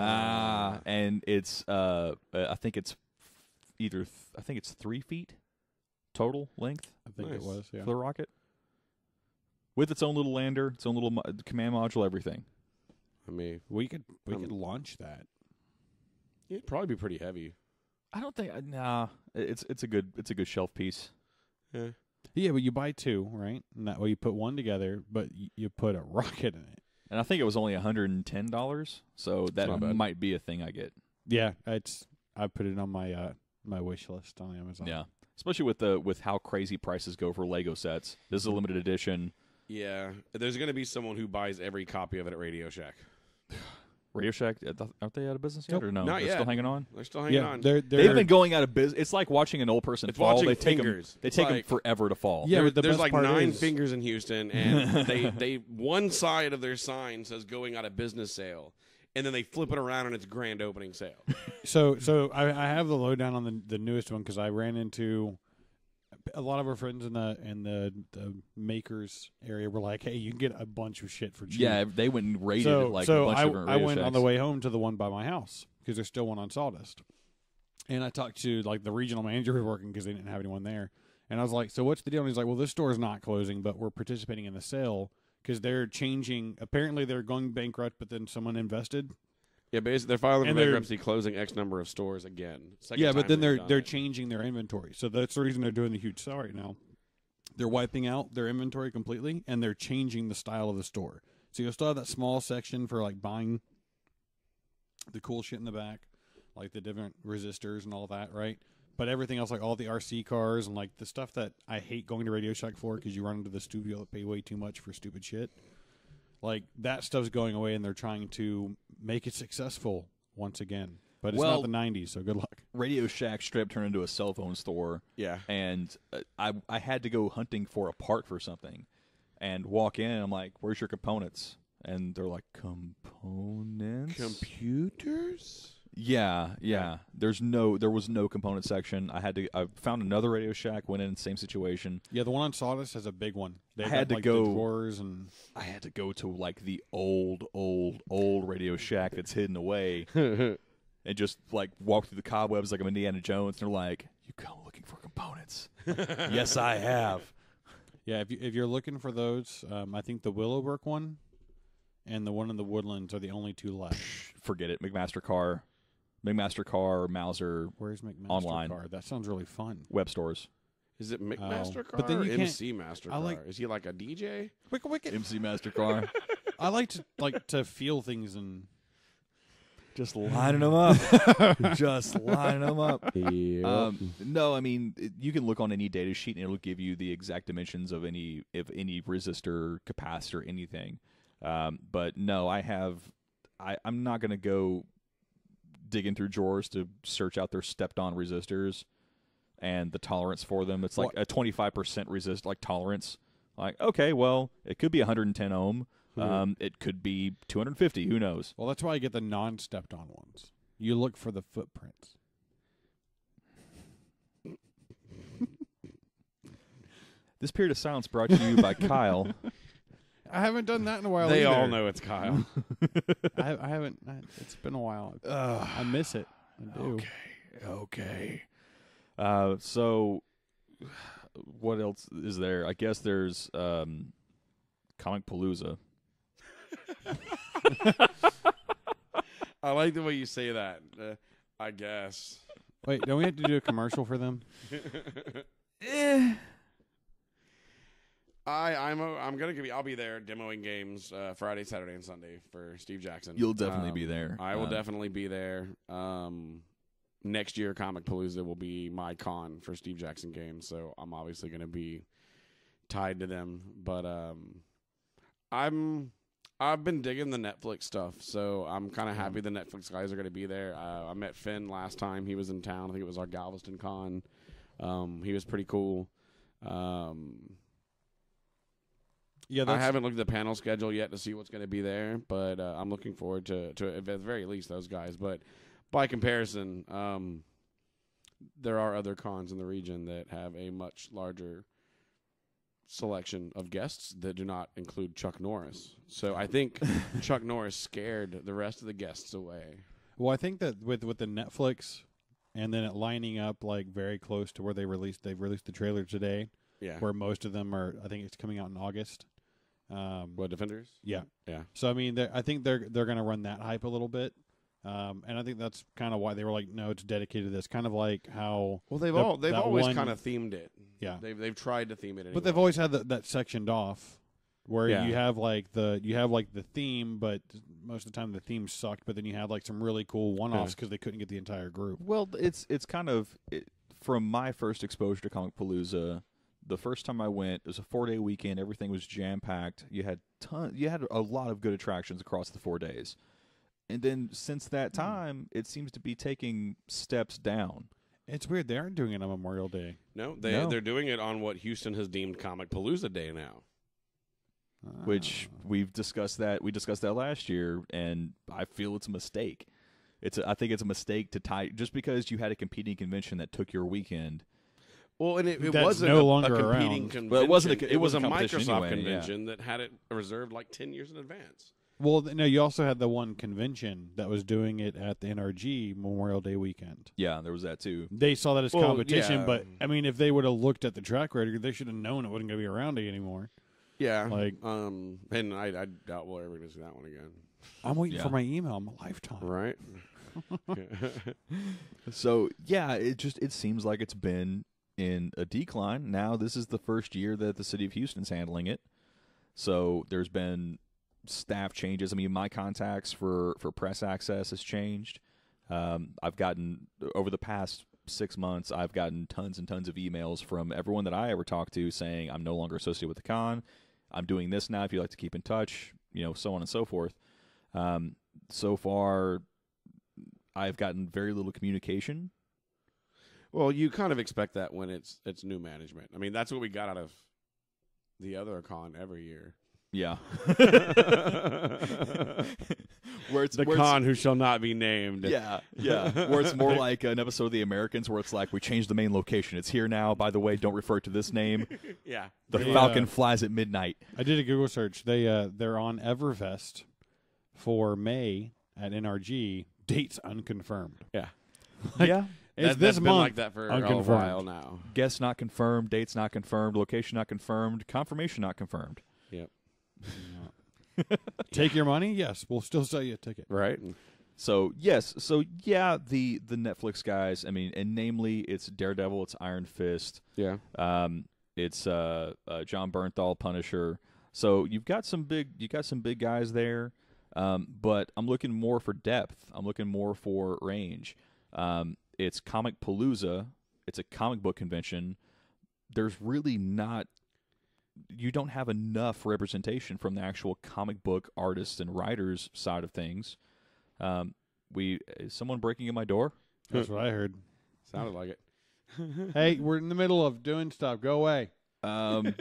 it's I think it's 3 feet total length. I think Nice. it was, yeah. For the rocket, with its own little lander, its own little command module, everything. I mean, We could launch that. it'd probably be pretty heavy. I don't think. Nah, it's a good shelf piece. Yeah. Yeah, but you buy two, right? And that way you put one together, but you put a rocket in it. And I think it was only $110, so that not bad. might be a thing I get. Yeah, I put it on my my wish list on Amazon. Yeah, especially with how crazy prices go for Lego sets. This is a limited edition. Yeah. There's going to be someone who buys every copy of it at Radio Shack. Radio Shack, aren't they out of business yet, Nope. or no? Not They're yet. still hanging on. They're still hanging Yeah, on. they're They've been going out of business. It's like watching an old person It's fall. watching They take fingers. them. They take them Like- forever to fall. Yeah, but the there's best like part 9 is- fingers in Houston, and they one side of their sign says going out of business sale, and then they flip it around and it's grand opening sale. So I have the lowdown on the newest one because I ran into a lot of our friends in the makers area were like, "Hey, you can get a bunch of shit for cheap." Yeah, they went and raided So, it like so a bunch I, of different I Radio went on Shacks. the way home to the one by my house because there's still one on Sawdust, and I talked to like the regional manager who was working because they didn't have anyone there, and I was like, "So what's the deal?" And he's like, "Well, this store is not closing, but we're participating in the sale because they're changing. Apparently, they're going bankrupt, but then someone invested." Yeah, basically they're filing for And they're- bankruptcy, closing X number of stores again. Second Yeah, but time then they've done they're it. changing their inventory, so that's the reason they're doing the huge sale right now. They're wiping out their inventory completely, and they're changing the style of the store. So you'll still have that small section for like buying the cool shit in the back, like the different resistors and all that, right? But everything else, like all the RC cars and like the stuff that I hate going to Radio Shack for because you run into the studio that pay way too much for stupid shit. Like that stuff's going away, and they're trying to make it successful once again. But it's Well- not the 90s, so good luck. Radio Shack strip turned into a cell phone store. Yeah. And I had to go hunting for a part for something and walk in, and I'm like, "Where's your components?" And they're like, "Components?" Computers? Yeah. There was no component section. I found another Radio Shack, went in the same situation. Yeah, the one on Sawdust has a big one. They I had got, to go the drawers and I had to go to like the old Radio Shack that's hidden away and just like walk through the cobwebs like I'm Indiana Jones. And they're like, "You come looking for components?" Yes, I have. yeah. If you're looking for those, I think the Willowbrook one and the one in the Woodlands are the only two left. Forget it. McMaster Car, Mauser, Where's McMaster online. Car? That sounds really fun. web stores. Is it McMaster Car but then you or can't- MC Master Car? like- Is he like a DJ? Wicked. MC Master Car. I like to feel things and Just lining them up. Just lining them up. Yeah. No, I mean, you can look on any data sheet and it'll give you the exact dimensions of any resistor, capacitor, anything. But no, I'm not going to go digging through drawers to search out their stepped-on resistors and the tolerance for them. It's like a 25% resist, like tolerance. Like, okay, well, it could be 110 ohm. It could be 250. Who knows? well, that's why I get the non-stepped-on ones. You look for the footprints. This period of silence brought to you by Kyle. I haven't done that in a while. They either. all know it's Kyle. I haven't. It's been a while. I miss it. I do. Okay. So, what else is there? I guess there's Comicpalooza. I like the way you say that. I guess. Wait, don't we have to do a commercial for them? I'll be there demoing games Friday, Saturday, and Sunday for Steve Jackson. You'll definitely be there. I will definitely be there. Next year, Comicpalooza will be my con for Steve Jackson games, so I'm obviously going to be tied to them. But I've been digging the Netflix stuff, so I'm kind of happy the Netflix guys are going to be there. I met Finn last time he was in town. I think it was our Galveston con. He was pretty cool. Yeah, I haven't looked at the panel schedule yet to see what's going to be there, but I'm looking forward to at the very least those guys. But by comparison, there are other cons in the region that have a much larger selection of guests that do not include Chuck Norris. So I think Chuck Norris scared the rest of the guests away. Well, I think that with the Netflix and then it lining up like very close to where they've released the trailer today, Yeah. where most of them are. I think it's coming out in August. What, Defenders? Yeah. Yeah. So I mean, I think they're going to run that hype a little bit, and I think that's kind of why they were like, no, it's dedicated to this. Kind of like how Well, they've that always one- kind of themed it. Yeah. They've tried to theme it anyway. But they've always had that sectioned off, where Yeah. you have like the theme, but most of the time the theme sucked. But then you have like some really cool one-offs because they couldn't get the entire group. Well, it's kind of from my first exposure to Comicpalooza. The first time I went, it was a 4-day weekend. Everything was jam packed. You had a lot of good attractions across the 4 days, and then since that time, it seems to be taking steps down. It's weird they aren't doing it on Memorial Day. No, they're doing it on what Houston has deemed Comicpalooza Day now. Which we've discussed that. We discussed that last year, and I feel it's a mistake. I think it's a mistake to tie just because you had a competing convention that took your weekend. Well, and it That's wasn't no a longer competing around. convention. Well, it wasn't it was a competition Microsoft anyway, yeah. convention that had it reserved like 10 years in advance. Well, no, you also had the one convention that was doing it at the NRG Memorial Day weekend. Yeah, there was that too. They saw that as Well, competition, yeah. but I mean, if they would have looked at the track record, they should have known it wasn't going to be around anymore. Yeah. Like- and I doubt we'll ever get to see that one again. I'm waiting Yeah. for my email. I'm a lifetime. Right? So yeah, it seems like it's been in a decline. Now this is the first year that the city of Houston's handling it. So there's been staff changes. I mean, my contacts for press access has changed. I've gotten over the past 6 months, I've gotten tons and tons of emails from everyone that I ever talked to saying I'm no longer associated with the con. I'm doing this now. If you'd like to keep in touch, so on and so forth. So far, I've gotten very little communication. Well, you kind of expect that when it's new management. I mean, that's what we got out of the other con every year. Yeah. Where it's the con who shall not be named. Yeah, yeah. Where it's more like an episode of The Americans where it's like, we changed the main location. It's here now. By the way, don't refer to this name. Yeah. The Falcon flies at midnight. I did a Google search. They're on Everfest for May at NRG. Dates unconfirmed. Yeah. Yeah. It's That's this been month. like that for a while now. Guests not confirmed. Dates not confirmed. Location not confirmed. Confirmation not confirmed. Yep. Take your money? Yes. We'll still sell you a ticket. Right. So, yes. So, yeah, the Netflix guys, I mean, and namely, it's Daredevil, it's Iron Fist. Yeah. It's John Bernthal, Punisher. So, you've got some big guys there. But I'm looking more for depth. I'm looking more for range. It's Comicpalooza. It's a comic book convention. There's really not. You don't have enough representation from the actual comic book artists and writers side of things. Is someone breaking in my door? That's what I heard. Sounded like it. Hey, we're in the middle of doing stuff. Go away. That's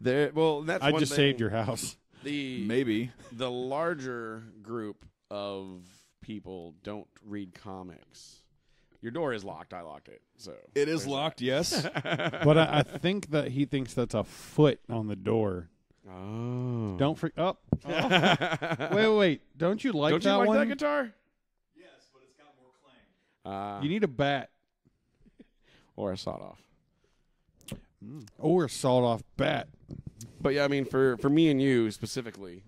I one just thing. saved your house. Maybe. The larger group of people don't read comics. Your door is locked. I locked it. So It is locked, yes. But I think that he thinks that's a foot on the door. Oh. Don't freak up. Oh. Wait. Don't you like Don't that you like one? that guitar? Yes, but it's got more clang. You need a bat. Or a sawed off. Or a sawed-off bat. But yeah, I mean, for me and you specifically,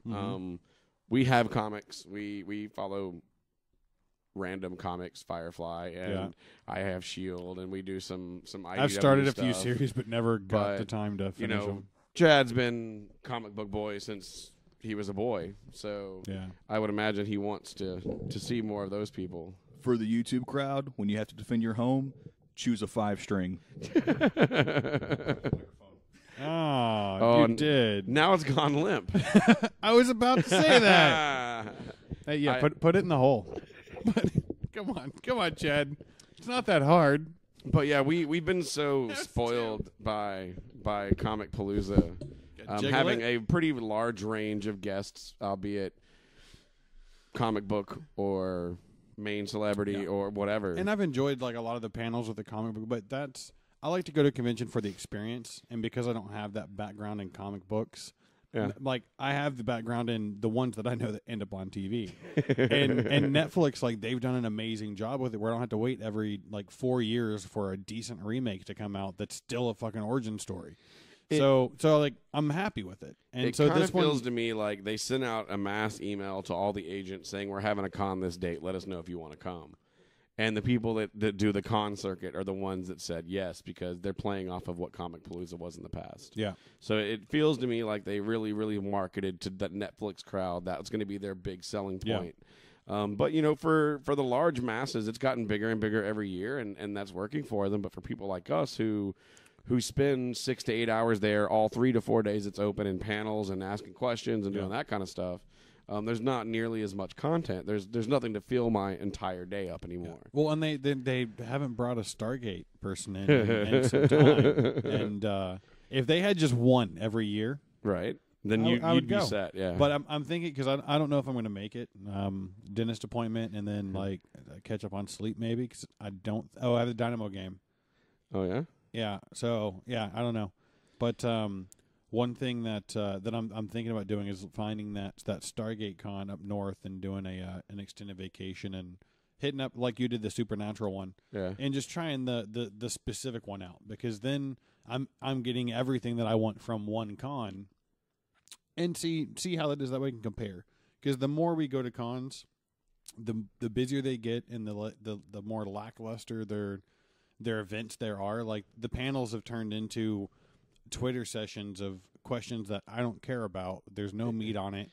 we have comics. We follow random comics, Firefly, and I have Shield, and we do some IDW I've started stuff. a few series, but never got But, the time to finish them. Chad's been comic book boy since he was a boy, so Yeah. I would imagine he wants to see more of those people. For the YouTube crowd, when you have to defend your home, choose a 5-string. Oh, you did. Now it's gone limp. I was about to say that. Hey, yeah, put it in the hole. Come on, Chad. It's not that hard. But yeah, we've been so spoiled by Comicpalooza, having a pretty large range of guests, albeit comic book or main celebrity or whatever. And I've enjoyed like a lot of the panels with the comic book, but I like to go to a convention for the experience, and because I don't have that background in comic books. Yeah. Like I have the background in the ones that I know that end up on TV, and Netflix, like they've done an amazing job with it. Where I don't have to wait every like 4 years for a decent remake to come out that's still a fucking origin story. So like I'm happy with it. And so kind this of feels to me like they sent out a mass email to all the agents saying we're having a con this date. Let us know if you want to come. And the people that do the con circuit are the ones that said yes because they're playing off of what Comicpalooza was in the past. Yeah. So it feels to me like they really, really marketed to the Netflix crowd. That was going to be their big selling point. Yeah. But, for the large masses, it's gotten bigger and bigger every year, and that's working for them. But for people like us who spend 6 to 8 hours there, all 3 to 4 days it's open in panels and asking questions and doing that kind of stuff, there's not nearly as much content. There's nothing to fill my entire day up anymore. Yeah. Well, and they haven't brought a Stargate person in some time. And if they had just one every year, right, then I would you'd be go. set. Yeah. But I'm thinking because I don't know if I'm going to make it. Dentist appointment and then like catch up on sleep maybe because I don't. Oh, I have the Dynamo game. Oh yeah. Yeah. So yeah, I don't know, but. One thing that I'm thinking about doing is finding that Stargate Con up north and doing an extended vacation and hitting up like you did the Supernatural one, and just trying the specific one out because then I'm getting everything that I want from one con, and see how that is that way we can compare because the more we go to cons, the busier they get and the more lackluster their events there are. Like the panels have turned into Twitter sessions of questions that I don't care about. There's no meat on it.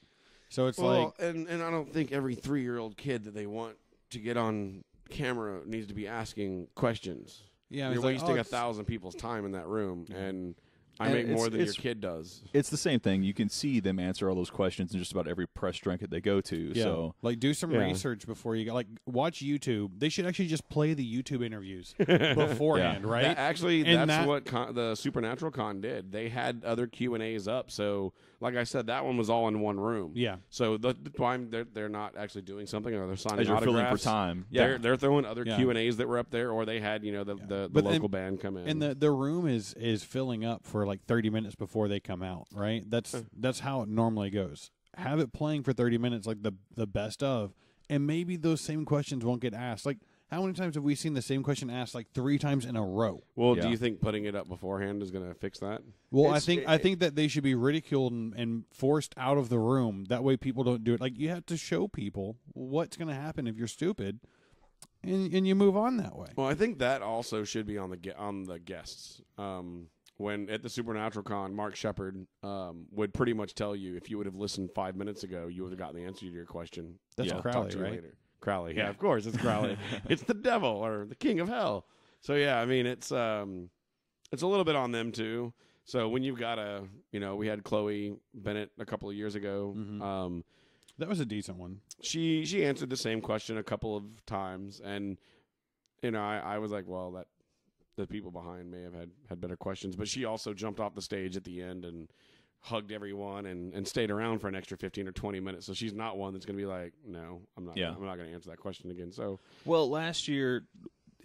So it's and I don't think every 3-year-old kid that they want to get on camera needs to be asking questions. Yeah, you're wasting 1,000 people's time in that room, and I make more than your kid does. It's the same thing. You can see them answer all those questions in just about every press junket they go to. Yeah. So, like, do some research before you go. Like, watch YouTube. They should actually just play the YouTube interviews beforehand, right? That's what the Supernatural Con did. They had other Q&As up. So, like I said, that one was all in one room. Yeah. So the time they're not actually doing something, or they're signing as you're autographs. filling for time, yeah, they're throwing other Q&As that were up there, or they had the local band come in. And the room is filling up for like 30 minutes before they come out, right? That's how it normally goes. Have it playing for 30 minutes, like the best of, and maybe those same questions won't get asked. Like, how many times have we seen the same question asked like 3 times in a row? Well, do you think putting it up beforehand is going to fix that? Well, I think that they should be ridiculed and forced out of the room. That way people don't do it. Like, you have to show people what's going to happen if you're stupid, and you move on that way. Well, I think that also should be on the guests. When at the Supernatural Con, Mark Shepard would pretty much tell you, if you would have listened 5 minutes ago, you would have gotten the answer to your question. That's I'll Crowley, talk to you right? later. Crowley, yeah, of course, it's Crowley. It's the devil or the king of hell. So yeah, I mean, it's a little bit on them too. So when you've got we had Chloe Bennett a couple of years ago. Mm-hmm. That was a decent one. She answered the same question a couple of times, and I was like, well, that the people behind may have had better questions, but she also jumped off the stage at the end and hugged everyone and stayed around for an extra 15 or 20 minutes. So she's not one that's going to be like, no, I'm not going to answer that question again. So, well, last year,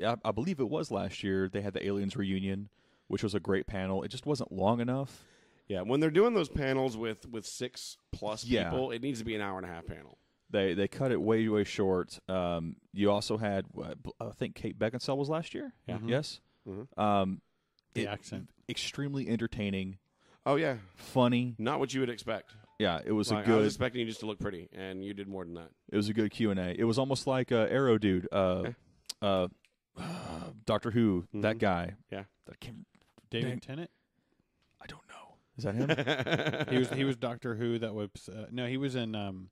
I believe it was last year, they had the Aliens reunion, which was a great panel. It just wasn't long enough. Yeah, when they're doing those panels with 6+ people, it needs to be an hour-and-a-half panel. They cut it way, way short. You also had, I think Kate Beckinsale was last year? Yeah. Mm-hmm. Yes? Mm-hmm. The accent. Extremely entertaining. Oh, yeah. Funny. Not what you would expect. Yeah, it was I was expecting you just to look pretty, and you did more than that. It was a good Q&A. It was almost like Arrow Dude, Doctor Who, that guy. Yeah. David Tennant? I don't know. Is that him? He was Doctor Who. That was no, he was in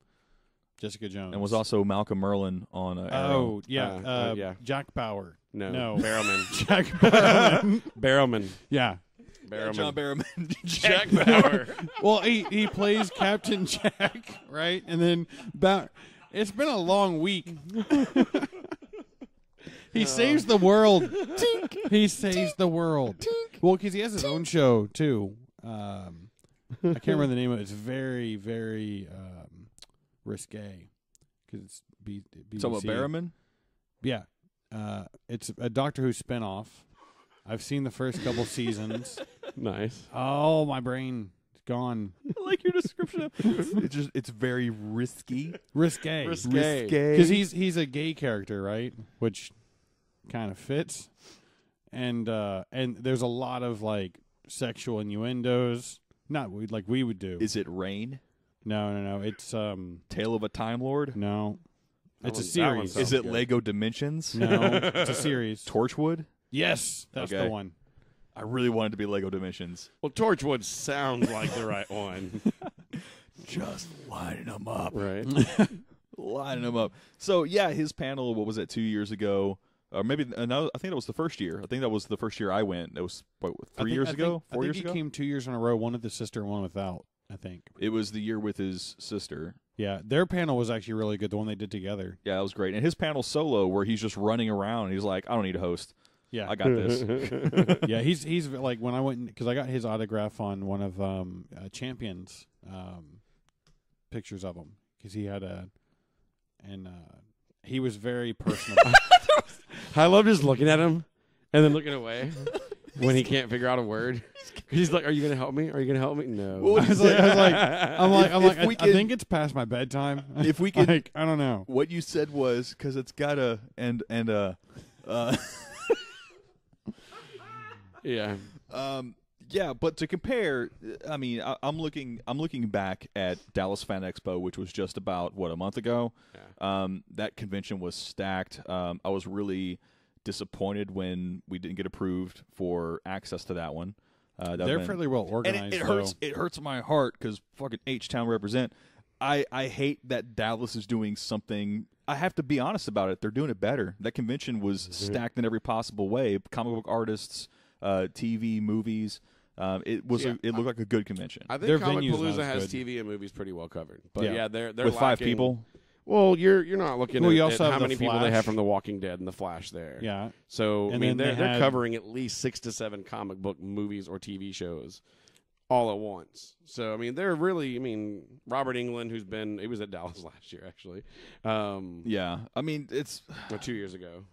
Jessica Jones, and was also Malcolm Merlin on Arrow. Oh yeah, yeah. Jack Bauer. No. Barrowman. Jack Barrowman. Barrowman. Yeah. Barrowman. John Barrowman. Jack Bauer. Well, he plays Captain Jack, right? And then it's been a long week. He saves the world. Tink. He saves the world. Tink. Well, because he has his own show too. I can't remember the name of it. It's very, very risque because it's BBC. So, Barrowman? Yeah. It's a Doctor Who spinoff. I've seen the first couple seasons. Nice. Oh, my brain is gone. I like your description of it's very risky. Risque. Because he's a gay character, right? Which kind of fits. And there's a lot of like sexual innuendos. Not like we would do. Is it Rain? No. It's Tale of a Time Lord? No. It's a That series. one Is it good. Lego Dimensions? No, it's a series. Torchwood? Yes, that's Okay. the one. I really wanted to be Lego Dimensions. Well, Torchwood sounds like the right one. Just lining them up. Right. Lining them up. So, yeah, his panel, what was it, 2 years ago? Or maybe, no, I think that was the first year. I think that was the first year I went. It was, what, 4 years ago? I think he came 2 years in a row, one with his sister and one without, I think. It was the year with his sister. Yeah, their panel was actually really good, the one they did together. Yeah, that was great. And his panel solo, where he's just running around, and he's like, I don't need a host. Yeah, I got this. Yeah, he's like, when I went, because I got his autograph on one of Champion's pictures of him, because he had he was very personable. I love just looking at him and then looking away when he can't figure out a word. He's like, "Are you gonna help me? Are you gonna help me?" No. Well, I think it's past my bedtime. If we can, like, I don't know. What you said was because it's got a Yeah. Yeah, but to compare, I mean, I'm looking back at Dallas Fan Expo, which was just about a month ago. Yeah. That convention was stacked. I was really disappointed when we didn't get approved for access to that one. They're fairly well organized. And it hurts my heart because fucking H-Town represent. I hate that Dallas is doing something. I have to be honest about it. They're doing it better. That convention was stacked in every possible way. Comic book artists, TV, movies. It looked like a good convention. I Their think venue's not Comicpalooza as has good. TV and movies pretty well covered. But Yeah. they're With 5 lacking- people. Well, you're not looking Well, at, you also at have how The many people they Flash. have from The Walking Dead and The Flash there. Yeah. So I And mean then they're had- covering at least 6 to 7 comic book movies or TV shows all at once. So I mean they're really Robert Englund, he was at Dallas last year actually. Yeah, I mean it's Or 2 years ago.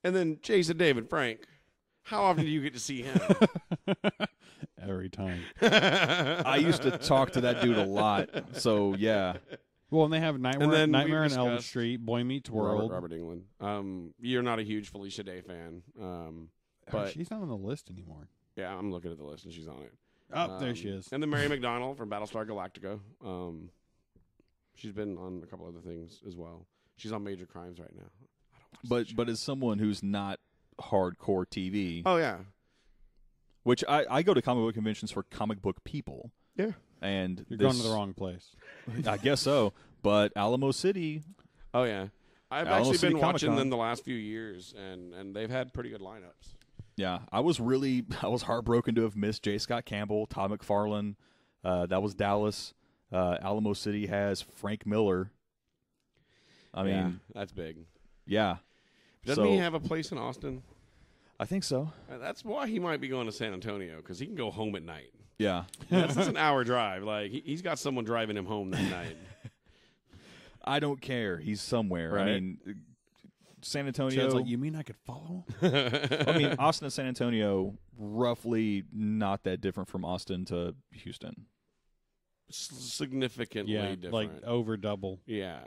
And then Jason David Frank. How often do you get to see him? Every time. I used to talk to that dude a lot. So yeah, Well, and they have Nightmare, then Nightmare we've on Elm discussed Street, Boy Meets World. Robert Englund. You're not a huge Felicia Day fan. But She's not on the list anymore. yeah, I'm looking at the list and she's on it. Oh, there she is. And then Mary McDonnell from Battlestar Galactica. She's been on a couple other things as well. She's on Major Crimes right now. I don't watch that show. but as someone who's not hardcore TV, Oh yeah, which I go to comic book conventions for comic book people, yeah. and You're going to the wrong place. I guess so. But Alamo City, Oh yeah. I've Alamo actually City been watching Comic-Con. them the last few years, and they've had pretty good lineups. yeah, I was heartbroken to have missed J. Scott Campbell, Todd McFarlane. That was Dallas. Alamo City has Frank Miller. I Yeah, mean, that's big. yeah. Doesn't So- he have a place in Austin? I think so. That's why he might be going to San Antonio, because he can go home at night. Yeah. That's an hour drive. Like he's got someone driving him home that night. I don't care. He's somewhere. I Right. mean, San Antonio. Chad's like, you mean I could follow? I mean, Austin and San Antonio, roughly not that different from Austin to Houston. Significantly Yeah, different. like over double. Yeah.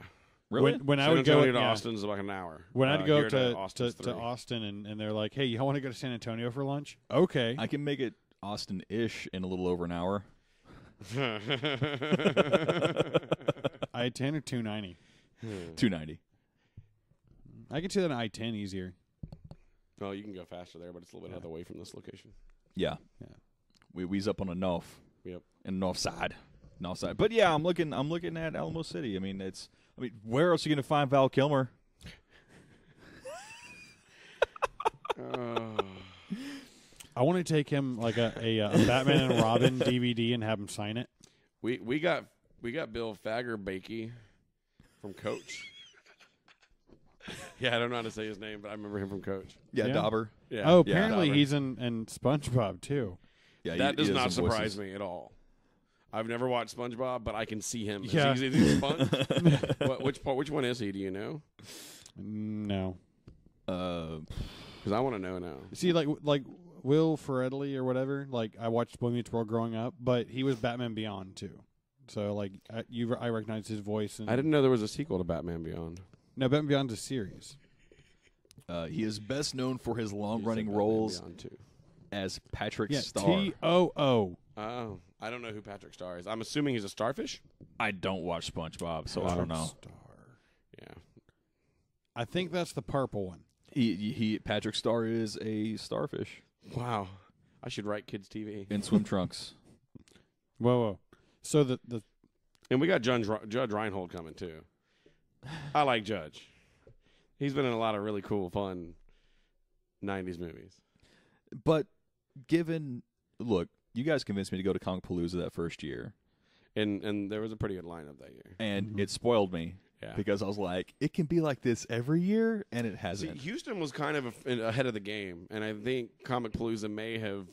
Really? When I San would go Antonio to yeah. Austin's about an hour. When I'd go here to Austin's to 3. Austin and they're like, hey, you want to go to San Antonio for lunch? Okay. I can make it Austin-ish in a little over an hour. I-10 or 290? $2.90. I can see that on I-10 easier. Oh, you can go faster there, but it's a little bit other way from this location. Yeah. Yeah. We's up on a north. Yep. And north side. North side. But yeah, I'm looking at Alamo City. I mean, where else are you going to find Val Kilmer? I want to take him like a Batman and Robin DVD and have him sign it. We got Bill Fagerbakke from Coach. Yeah, I don't know how to say his name, but I remember him from Coach. Yeah, Yeah. Dauber. Yeah. Oh, Yeah. apparently Dauber. he's in SpongeBob too. Yeah, That does he not some surprise voices. me at all. I've never watched SpongeBob, but I can see him. Yeah. Is he a sponge? Which one is he? Do you know? No. Because I want to know now. See, like Will Ferrelli or whatever. Like I watched Boy Meets World growing up, but he was Batman Beyond too. So like I recognize his voice. And I didn't know there was a sequel to Batman Beyond. No, Batman Beyond's a series. He is best known for his You long-running said Batman roles Beyond too. as Patrick Yeah, Star. T-O-O. Oh, I don't know who Patrick Star is. I'm assuming he's a starfish. I don't watch SpongeBob, so I don't know. Star. Yeah. I think that's the purple one. He Patrick Star is a starfish Wow. I should write kids TV. in swim trunks. Whoa. So the And we got Judge Reinhold coming too. I like Judge. He's been in a lot of really cool, fun 90s movies. But look, you guys convinced me to go to Comicpalooza that first year, And there was a pretty good lineup that year. and it spoiled me Yeah. because I was like, it can be like this every year, and it See, hasn't. Houston was kind of ahead of the game, and I think Comicpalooza may have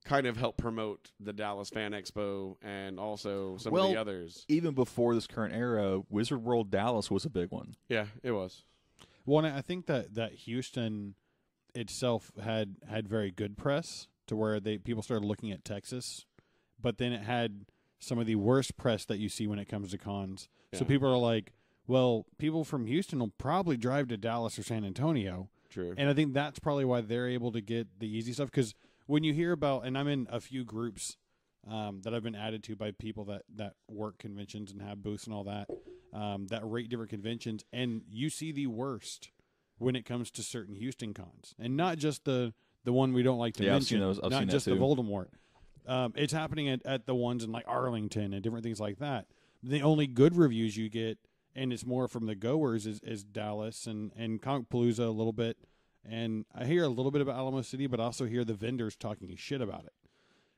kind of helped promote the Dallas Fan Expo and also some of the others. Even before this current era, Wizard World Dallas was a big one. Yeah, it was. one, I think that Houston itself had very good press to where people started looking at Texas, but then it had some of the worst press that you see when it comes to cons. So Yeah. people are like, well, people from Houston will probably drive to Dallas or San Antonio. True. And I think that's probably why they're able to get the easy stuff. Because when you hear about, and I'm in a few groups that I've been added to by people that work conventions and have booths and all that, that rate different conventions, and you see the worst when it comes to certain Houston cons. And not just the one we don't like to Yeah, I've mention, seen those. I've not seen that just the too. Voldemort. It's happening at the ones in like Arlington and different things like that. The only good reviews you get, and it's more from the goers, is Dallas and Comicpalooza a little bit. And I hear a little bit about Alamo City, but I also hear the vendors talking shit about it.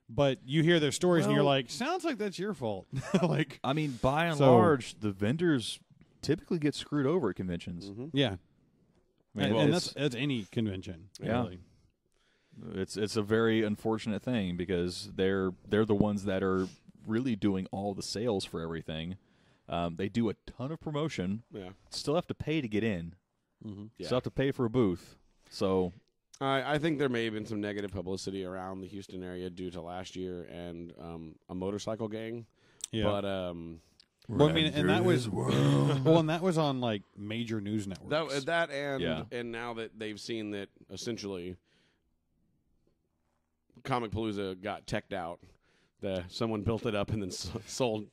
But you hear their stories and you're like, sounds like that's your fault. Like, I mean, by and large, the vendors typically get screwed over at conventions. Mm-hmm. Yeah. I mean, and that's any convention. Yeah. Really. It's a very unfortunate thing because they're the ones that are really doing all the sales for everything. They do a ton of promotion. Yeah. Still have to pay to get in. Mm-hmm. Yeah. Still have to pay for a booth. So I think there may have been some negative publicity around the Houston area due to last year and a motorcycle gang. Yeah. But well, I mean, and that was and that was on like major news networks. that and now that they've seen that essentially Comicpalooza got teched out. Someone built it up and then sold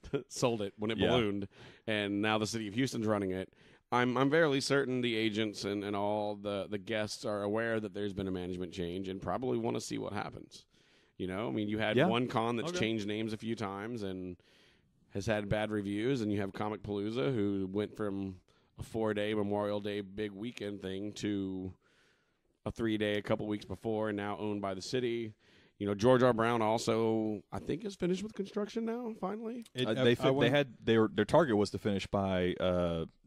it when it ballooned, and now the city of Houston's running it. I'm fairly certain the agents and all the guests are aware that there's been a management change and probably want to see what happens. You know, I mean, you had one con that's changed names a few times and has had bad reviews, and you have Comicpalooza, who went from a 4-day Memorial Day big weekend thing to a 3-day a couple weeks before, and now owned by the city. You know, George R. Brown also, I think, is finished with construction now. Finally, their target was to finish by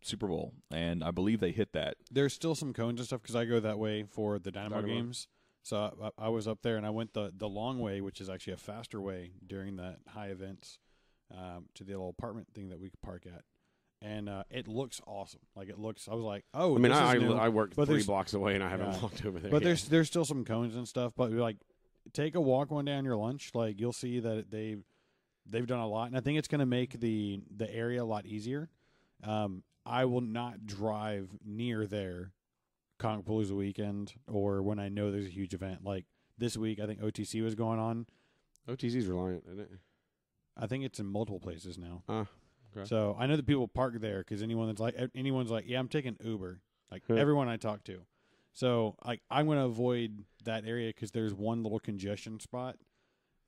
Super Bowl, and I believe they hit that. There's still some cones and stuff because I go that way for the Dynamo games. So I was up there, and I went the long way, which is actually a faster way during the high events, to the little apartment thing that we could park at. And it looks awesome. Like, it looks, I was like, oh, I mean, this is new. I work 3 blocks away, and I haven't walked over there. But yet. there's still some cones and stuff. But like, take a walk one day on your lunch. Like, you'll see that they've done a lot, and I think it's going to make the area a lot easier. I will not drive near there Comicpalooza weekend or when I know there's a huge event. Like this week, I think OTC was going on. OTC's Reliant, isn't it? I think it's in multiple places now. Okay. So I know that people park there because anyone's like, yeah, I'm taking Uber. Like everyone I talk to. So like I'm going to avoid that area because there's one little congestion spot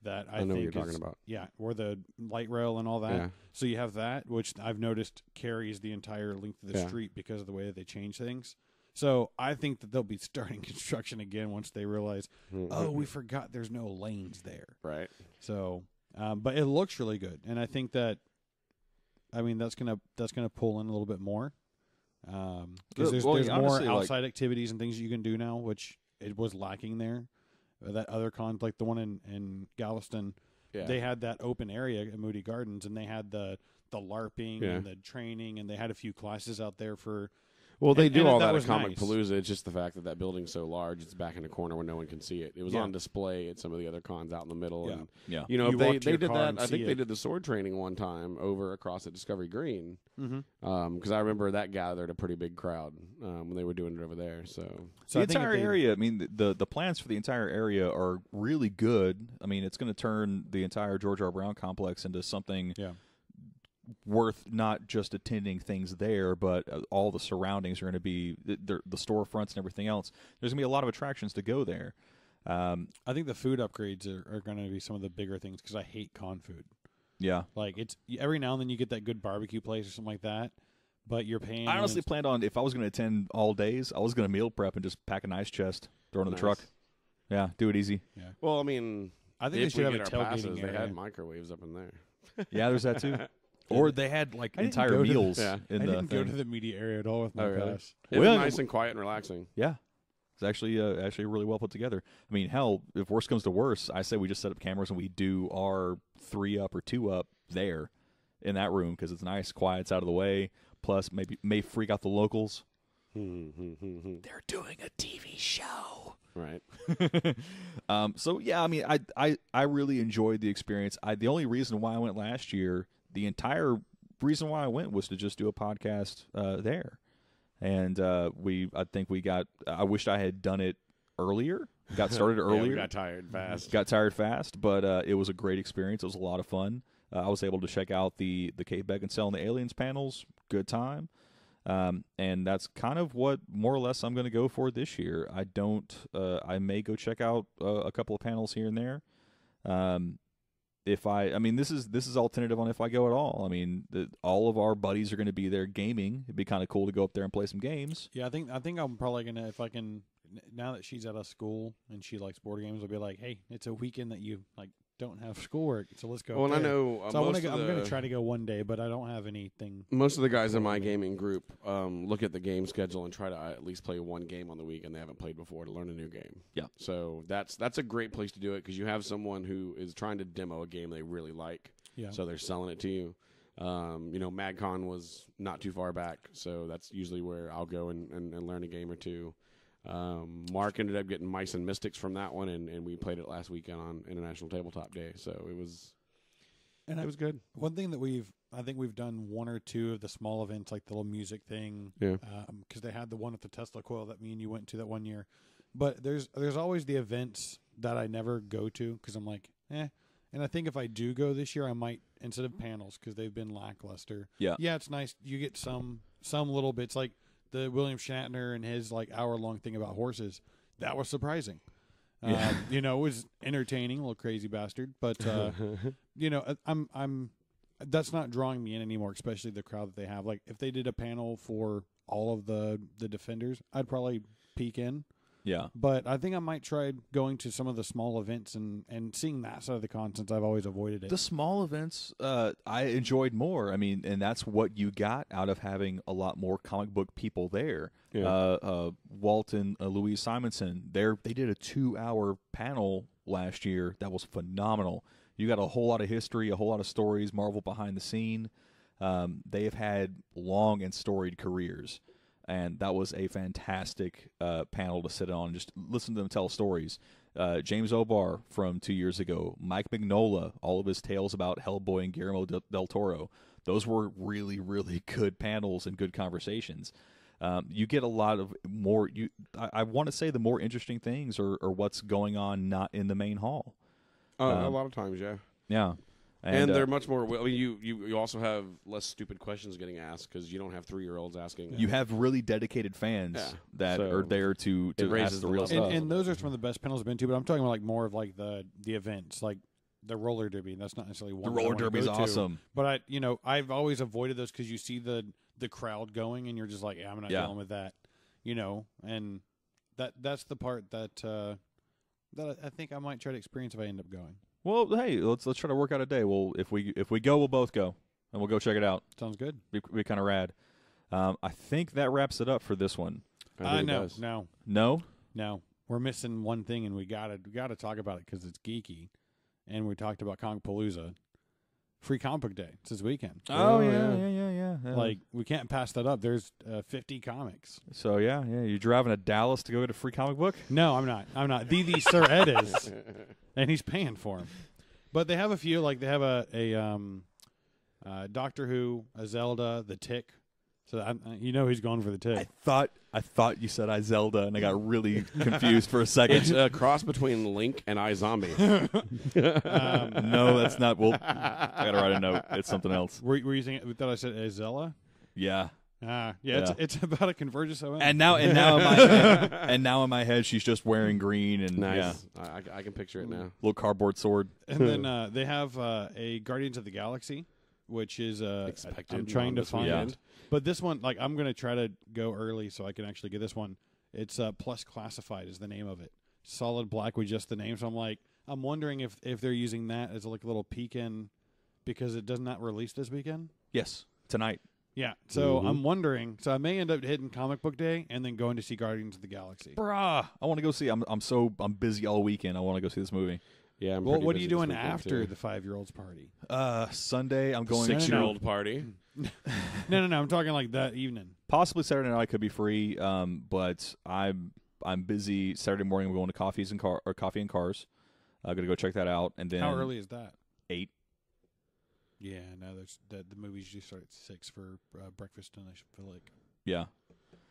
that I know think what you're talking about. Yeah, where the light rail and all that. Yeah. So you have that, which I've noticed carries the entire length of the street because of the way that they change things. So I think that they'll be starting construction again once they realize, oh, we forgot there's no lanes there. Right. So, but it looks really good, and I think that, I mean, that's gonna pull in a little bit more because there's more outside activities and things you can do now, which it was lacking there. That other con, like the one in Galveston, they had that open area at Moody Gardens, and they had the LARPing and the training, and they had a few classes out there for. Well, they do all that at was Comicpalooza. It's just the fact that building's so large, it's back in a corner where no one can see it. It was on display at some of the other cons out in the middle. Yeah. And, yeah. You know, You they did car that. I think they did the sword training one time over across at Discovery Green. Because I remember that gathered a pretty big crowd when they were doing it over there. So the entire area, I mean, the plans for the entire area are really good. I mean, it's going to turn the entire George R. Brown complex into something worth not just attending things there, but all the surroundings are going to be the storefronts and everything else. There's going to be a lot of attractions to go there. I think the food upgrades are going to be some of the bigger things because I hate con food. Yeah. Like, it's every now and then you get that good barbecue place or something like that, but you're paying. I honestly planned on, if I was going to attend all days, I was going to meal prep and just pack an ice chest, throw it in the truck. Yeah, do it easy. Yeah. Well, I mean, I think they should have a tailgating passes, area. They had microwaves up in there. Yeah, there's that too. Or they had like entire meals. I didn't go to the media area at all with my pass. It was nice and quiet and relaxing. Yeah. It's actually really well put together. I mean, hell, if worse comes to worse, I say we just set up cameras and we do our 3 up or 2 up there in that room because it's nice, quiet, it's out of the way. Plus, may freak out the locals. They're doing a TV show. Right. So yeah, I mean, I really enjoyed the experience. The only reason why I went last year, the entire reason why I went was to just do a podcast there. And I think we got. I wished I had done it earlier. Got started earlier. We got tired fast. Got tired fast, but it was a great experience. It was a lot of fun. I was able to check out the Kate Beckinsale and the Aliens panels. Good time. And that's kind of what more or less I'm going to go for this year. I may go check out a couple of panels here and there. I mean, this is all tentative on if I go at all. I mean, all of our buddies are going to be there gaming. It'd be kind of cool to go up there and play some games. Yeah, I think I'm probably gonna, if I can now that she's out of school and she likes board games, I'll be like, hey, it's a weekend that you like don't have schoolwork, so let's go. Well, and I know So I'm going to try to go one day, but I don't have anything. Most of the guys in my gaming group look at the game schedule and try to at least play one game on the weekend they haven't played before to learn a new game. Yeah. So that's a great place to do it because you have someone who is trying to demo a game they really like. Yeah. So they're selling it to you. MagCon was not too far back, so that's usually where I'll go and learn a game or two. Mark ended up getting Mice and Mystics from that one, and we played it last weekend on International Tabletop Day, so it was good. One thing that I think we've done one or two of the small events, like the little music thing, Yeah. because they had the one at the Tesla coil that me and you went to that one year. But there's always the events that I never go to because I'm like, eh. And I think if I do go this year, I might, instead of panels, because they've been lackluster. Yeah. Yeah, it's nice. You get some little bits, like the William Shatner and his like hour-long thing about horses. That was surprising. Yeah. It was entertaining, a little crazy bastard. But, I'm that's not drawing me in anymore, especially the crowd that they have. Like, if they did a panel for all of the Defenders, I'd probably peek in. Yeah. But I think I might try going to some of the small events and seeing that side of the con since I've always avoided it. The small events I enjoyed more. I mean, and that's what you got out of having a lot more comic book people there. Yeah. Walt and Louise Simonson, they did a 2-hour panel last year that was phenomenal. You got a whole lot of history, a whole lot of stories, Marvel behind the scene. They have had long and storied careers. And that was a fantastic panel to sit on and just listen to them tell stories. James O'Barr from 2 years ago, Mike Mignola, all of his tales about Hellboy and Guillermo del Toro. Those were really, really good panels and good conversations. You get a lot of more. I want to say the more interesting things are what's going on not in the main hall. A lot of times, yeah. Yeah. And they're much more. I mean, you also have less stupid questions getting asked because you don't have 3-year-olds asking. You have really dedicated fans that are there to ask the real stuff. And those are some of the best panels I've been to. But I'm talking about like more of like the events, like the roller derby. That's not necessarily one. The roller derby is awesome. But I've always avoided those because you see the crowd going, and you're just like, I'm not dealing with that. And that's the part that I think I might try to experience if I end up going. Well, hey, let's try to work out a day. Well, if we go, we'll both go, and we'll go check it out. Sounds good. Be kind of rad. I think that wraps it up for this one. No. We're missing one thing, and we gotta talk about it because it's geeky, and we talked about Comicpalooza. Free Comic Book Day. It's this weekend. Oh, yeah. Like, we can't pass that up. There's 50 comics. So, yeah. You're driving to Dallas to go to Free Comic Book? No, I'm not. The Sir Ed is. And he's paying for them. But they have a few. Like, they have a Doctor Who, a Zelda, the Tick. So, he's going for the Tick. I thought you said Zelda, and I got really confused for a second. It's a cross between Link and iZombie. No, that's not. Well, I got to write a note. It's something else. Were you thinking? We thought I said Azella? Yeah. It's about a convergence of and now in my head, she's just wearing green and nice. Yeah. I can picture it now. Little cardboard sword. And then they have a Guardians of the Galaxy, which is expected. I'm trying to find. Yeah. But this one, like, I'm going to try to go early so I can actually get this one. It's Plus Classified is the name of it. Solid black with just the name. So I'm wondering if they're using that as like a little peek in because it does not release this weekend. Yes, tonight. Yeah. So I'm wondering. So I may end up hitting Comic Book Day and then going to see Guardians of the Galaxy. Bruh, I want to go see. I'm busy all weekend. I want to go see this movie. Yeah. What are you doing after the 5-year-olds party? Sunday I'm going 6-year-old party. No. I'm talking like that evening. Possibly Saturday night I could be free, but I'm busy Saturday morning. We're going to Coffee and Cars. I'm gonna go check that out, and then how early is that? 8. Yeah, no. There's the movies usually start at 6 for breakfast, and I feel like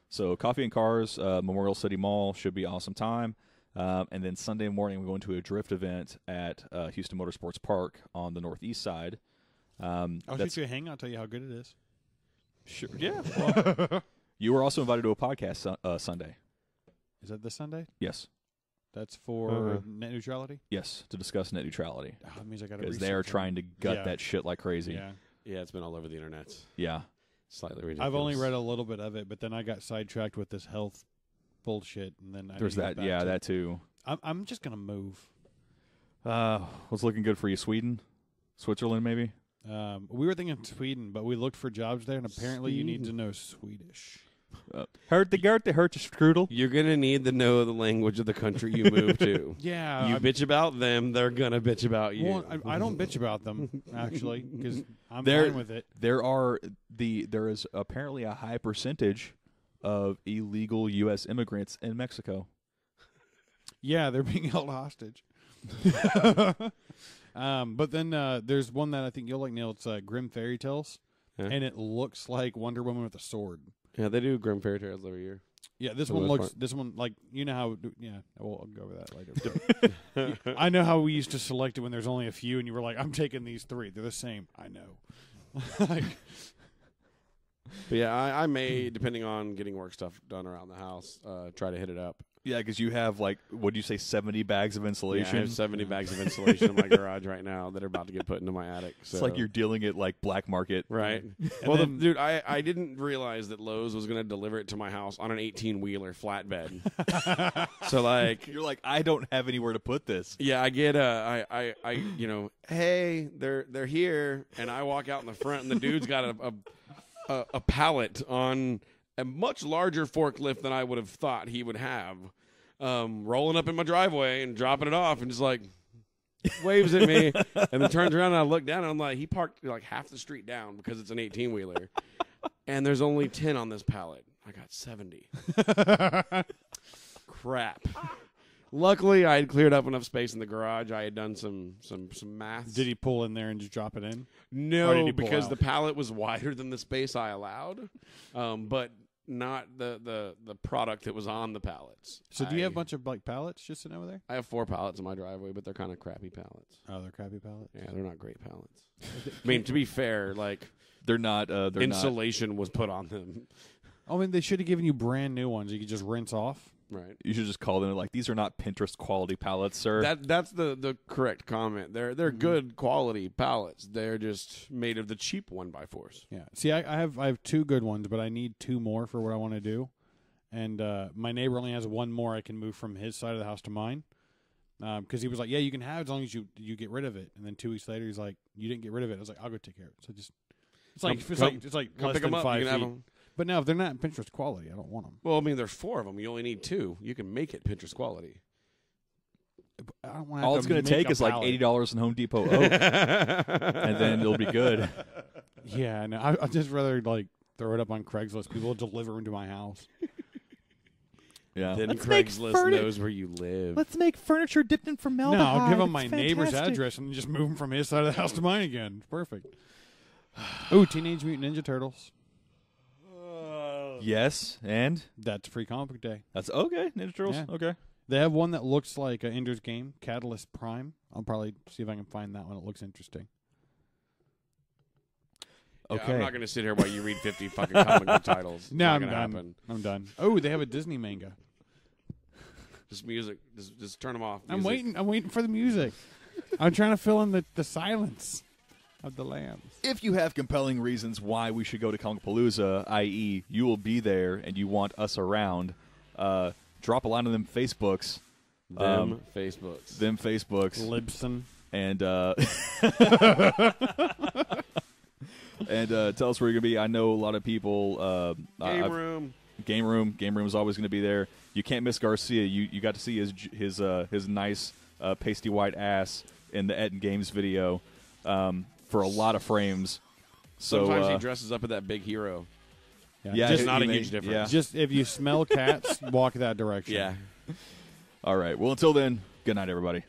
So Coffee and Cars, Memorial City Mall should be awesome time. And then Sunday morning we're going to a drift event at Houston Motorsports Park on the northeast side. I'll shoot you a hang. I'll tell you how good it is. Sure. Yeah. Well, you were also invited to a podcast Sunday. Is that this Sunday? Yes. That's for net neutrality? Yes, to discuss net neutrality. Oh, that means I got to because they are trying to gut that shit like crazy. Yeah, it's been all over the internet. Yeah. Slightly ridiculous. I've only read a little bit of it, but then I got sidetracked with this health bullshit, and then There's that. Yeah, that too. I'm just gonna move. What's looking good for you? Sweden, Switzerland, maybe. We were thinking Sweden, but we looked for jobs there, and apparently you need to know Swedish. Hurt the strudel. You're gonna need to know the language of the country you move to. Yeah, You bitch about them, they're gonna bitch about you. Well, I don't bitch about them actually because I'm There- fine with it. There is apparently a high percentage of illegal U.S. immigrants in Mexico. Yeah, they're being held hostage. But then there's one that I think you'll like, Neil. It's Grim Fairy Tales, Yeah. and it looks like Wonder Woman with a sword. Yeah, they do Grim Fairy Tales every year. Yeah, this For one the most looks. part. This one, like, you know how. Yeah, I'll go over that later. I know how we used to select it when there's only a few, and you were like, "I'm taking these 3. They're the same." I know. Like, But yeah, I may, depending on getting work stuff done around the house, try to hit it up. Yeah, because you have like, what do you say, 70 bags of Yeah, insulation? I have 70 bags of insulation in my garage right now that are about to get put into my attic. So. It's like you're dealing it like black market. Right. Well, dude, I didn't realize that Lowe's was going to deliver it to my house on an 18-wheeler flatbed. So, like... You're like, I don't have anywhere to put this. Yeah, I get you know, hey, they're here, and I walk out in the front, and the dude's got a pallet on a much larger forklift than I would have thought he would have, rolling up in my driveway and dropping it off, and just like waves at me, and then turns around and I look down, and I'm like, he parked like half the street down because it's an 18-wheeler, and there's only 10 on this pallet. I got 70. Crap. Luckily, I had cleared up enough space in the garage. I had done some math. did he pull in there and just drop it in? Or did No, he pull because out? the pallet was wider than the space I allowed, but not the product that was on the pallets. So do you have a bunch of like pallets just sitting over there? I have 4 pallets in my driveway, but they're kind of crappy pallets. Oh, they're crappy pallets. Yeah, they're not great pallets. I mean, to be fair, like They're not. insulation was put on them. I mean, they should have given you brand new ones you could just rinse off. Right. You should just call them like, these are not Pinterest quality pallets, sir. That's the correct comment. They're good quality pallets. They're just made of the cheap 1x4s. Yeah. See, I have 2 good ones, but I need 2 more for what I want to do. And my neighbor only has 1 more I can move from his side of the house to mine. Because he was like, yeah, you can have it as long as you get rid of it. And then 2 weeks later, he's like, you didn't get rid of it. I was like, I'll go take care of it. So just it's like Come less pick them than up. 5 You can have feet. them. But now if they're not Pinterest quality, I don't want them. Well, I mean, there's 4 of them. You only need 2. You can make it Pinterest quality. I don't want. All it's going to take is like $80 in Home Depot oak, and then it'll be good. Yeah, no, I'd just rather like throw it up on Craigslist. People will deliver them to my house. Yeah. Then Let's make Craigslist knows where you live. Let's make furniture dipped in formaldehyde. No, I'll give him It's my neighbor's fantastic. address and just move him from his side of the house to mine again. It's perfect. Ooh, Teenage Mutant Ninja Turtles. Yes, and That's free comic book day. that's okay. Ninja Turtles. Yeah. Okay. They have one that looks like an Ender's Game, Catalyst Prime. I'll probably see if I can find that one. It looks interesting. Yeah, Okay. I'm not going to sit here while you read 50 fucking comic book titles. It's No, not I'm gonna done. happen. I'm done. Oh, they have a Disney manga. Just music. Just turn them off. I'm Music. waiting for the music. I'm trying to fill in the silence of the lambs. If you have compelling reasons why we should go to Comicpalooza, i.e., you will be there and you want us around, drop a line on them Facebooks. Them Facebooks. Them Facebooks. Libsyn. And and tell us where you're going to be. I know a lot of people. Game room. Game room. Game room is always going to be there. You can't miss Garcia. You got to see his nice pasty white ass in the Ed and Games video for a lot of frames. So Sometimes he dresses up as that big hero. yeah, Just he not a may- huge difference. Yeah. Just if you smell cats, walk that direction. Yeah. All right. Well, until then, good night, everybody.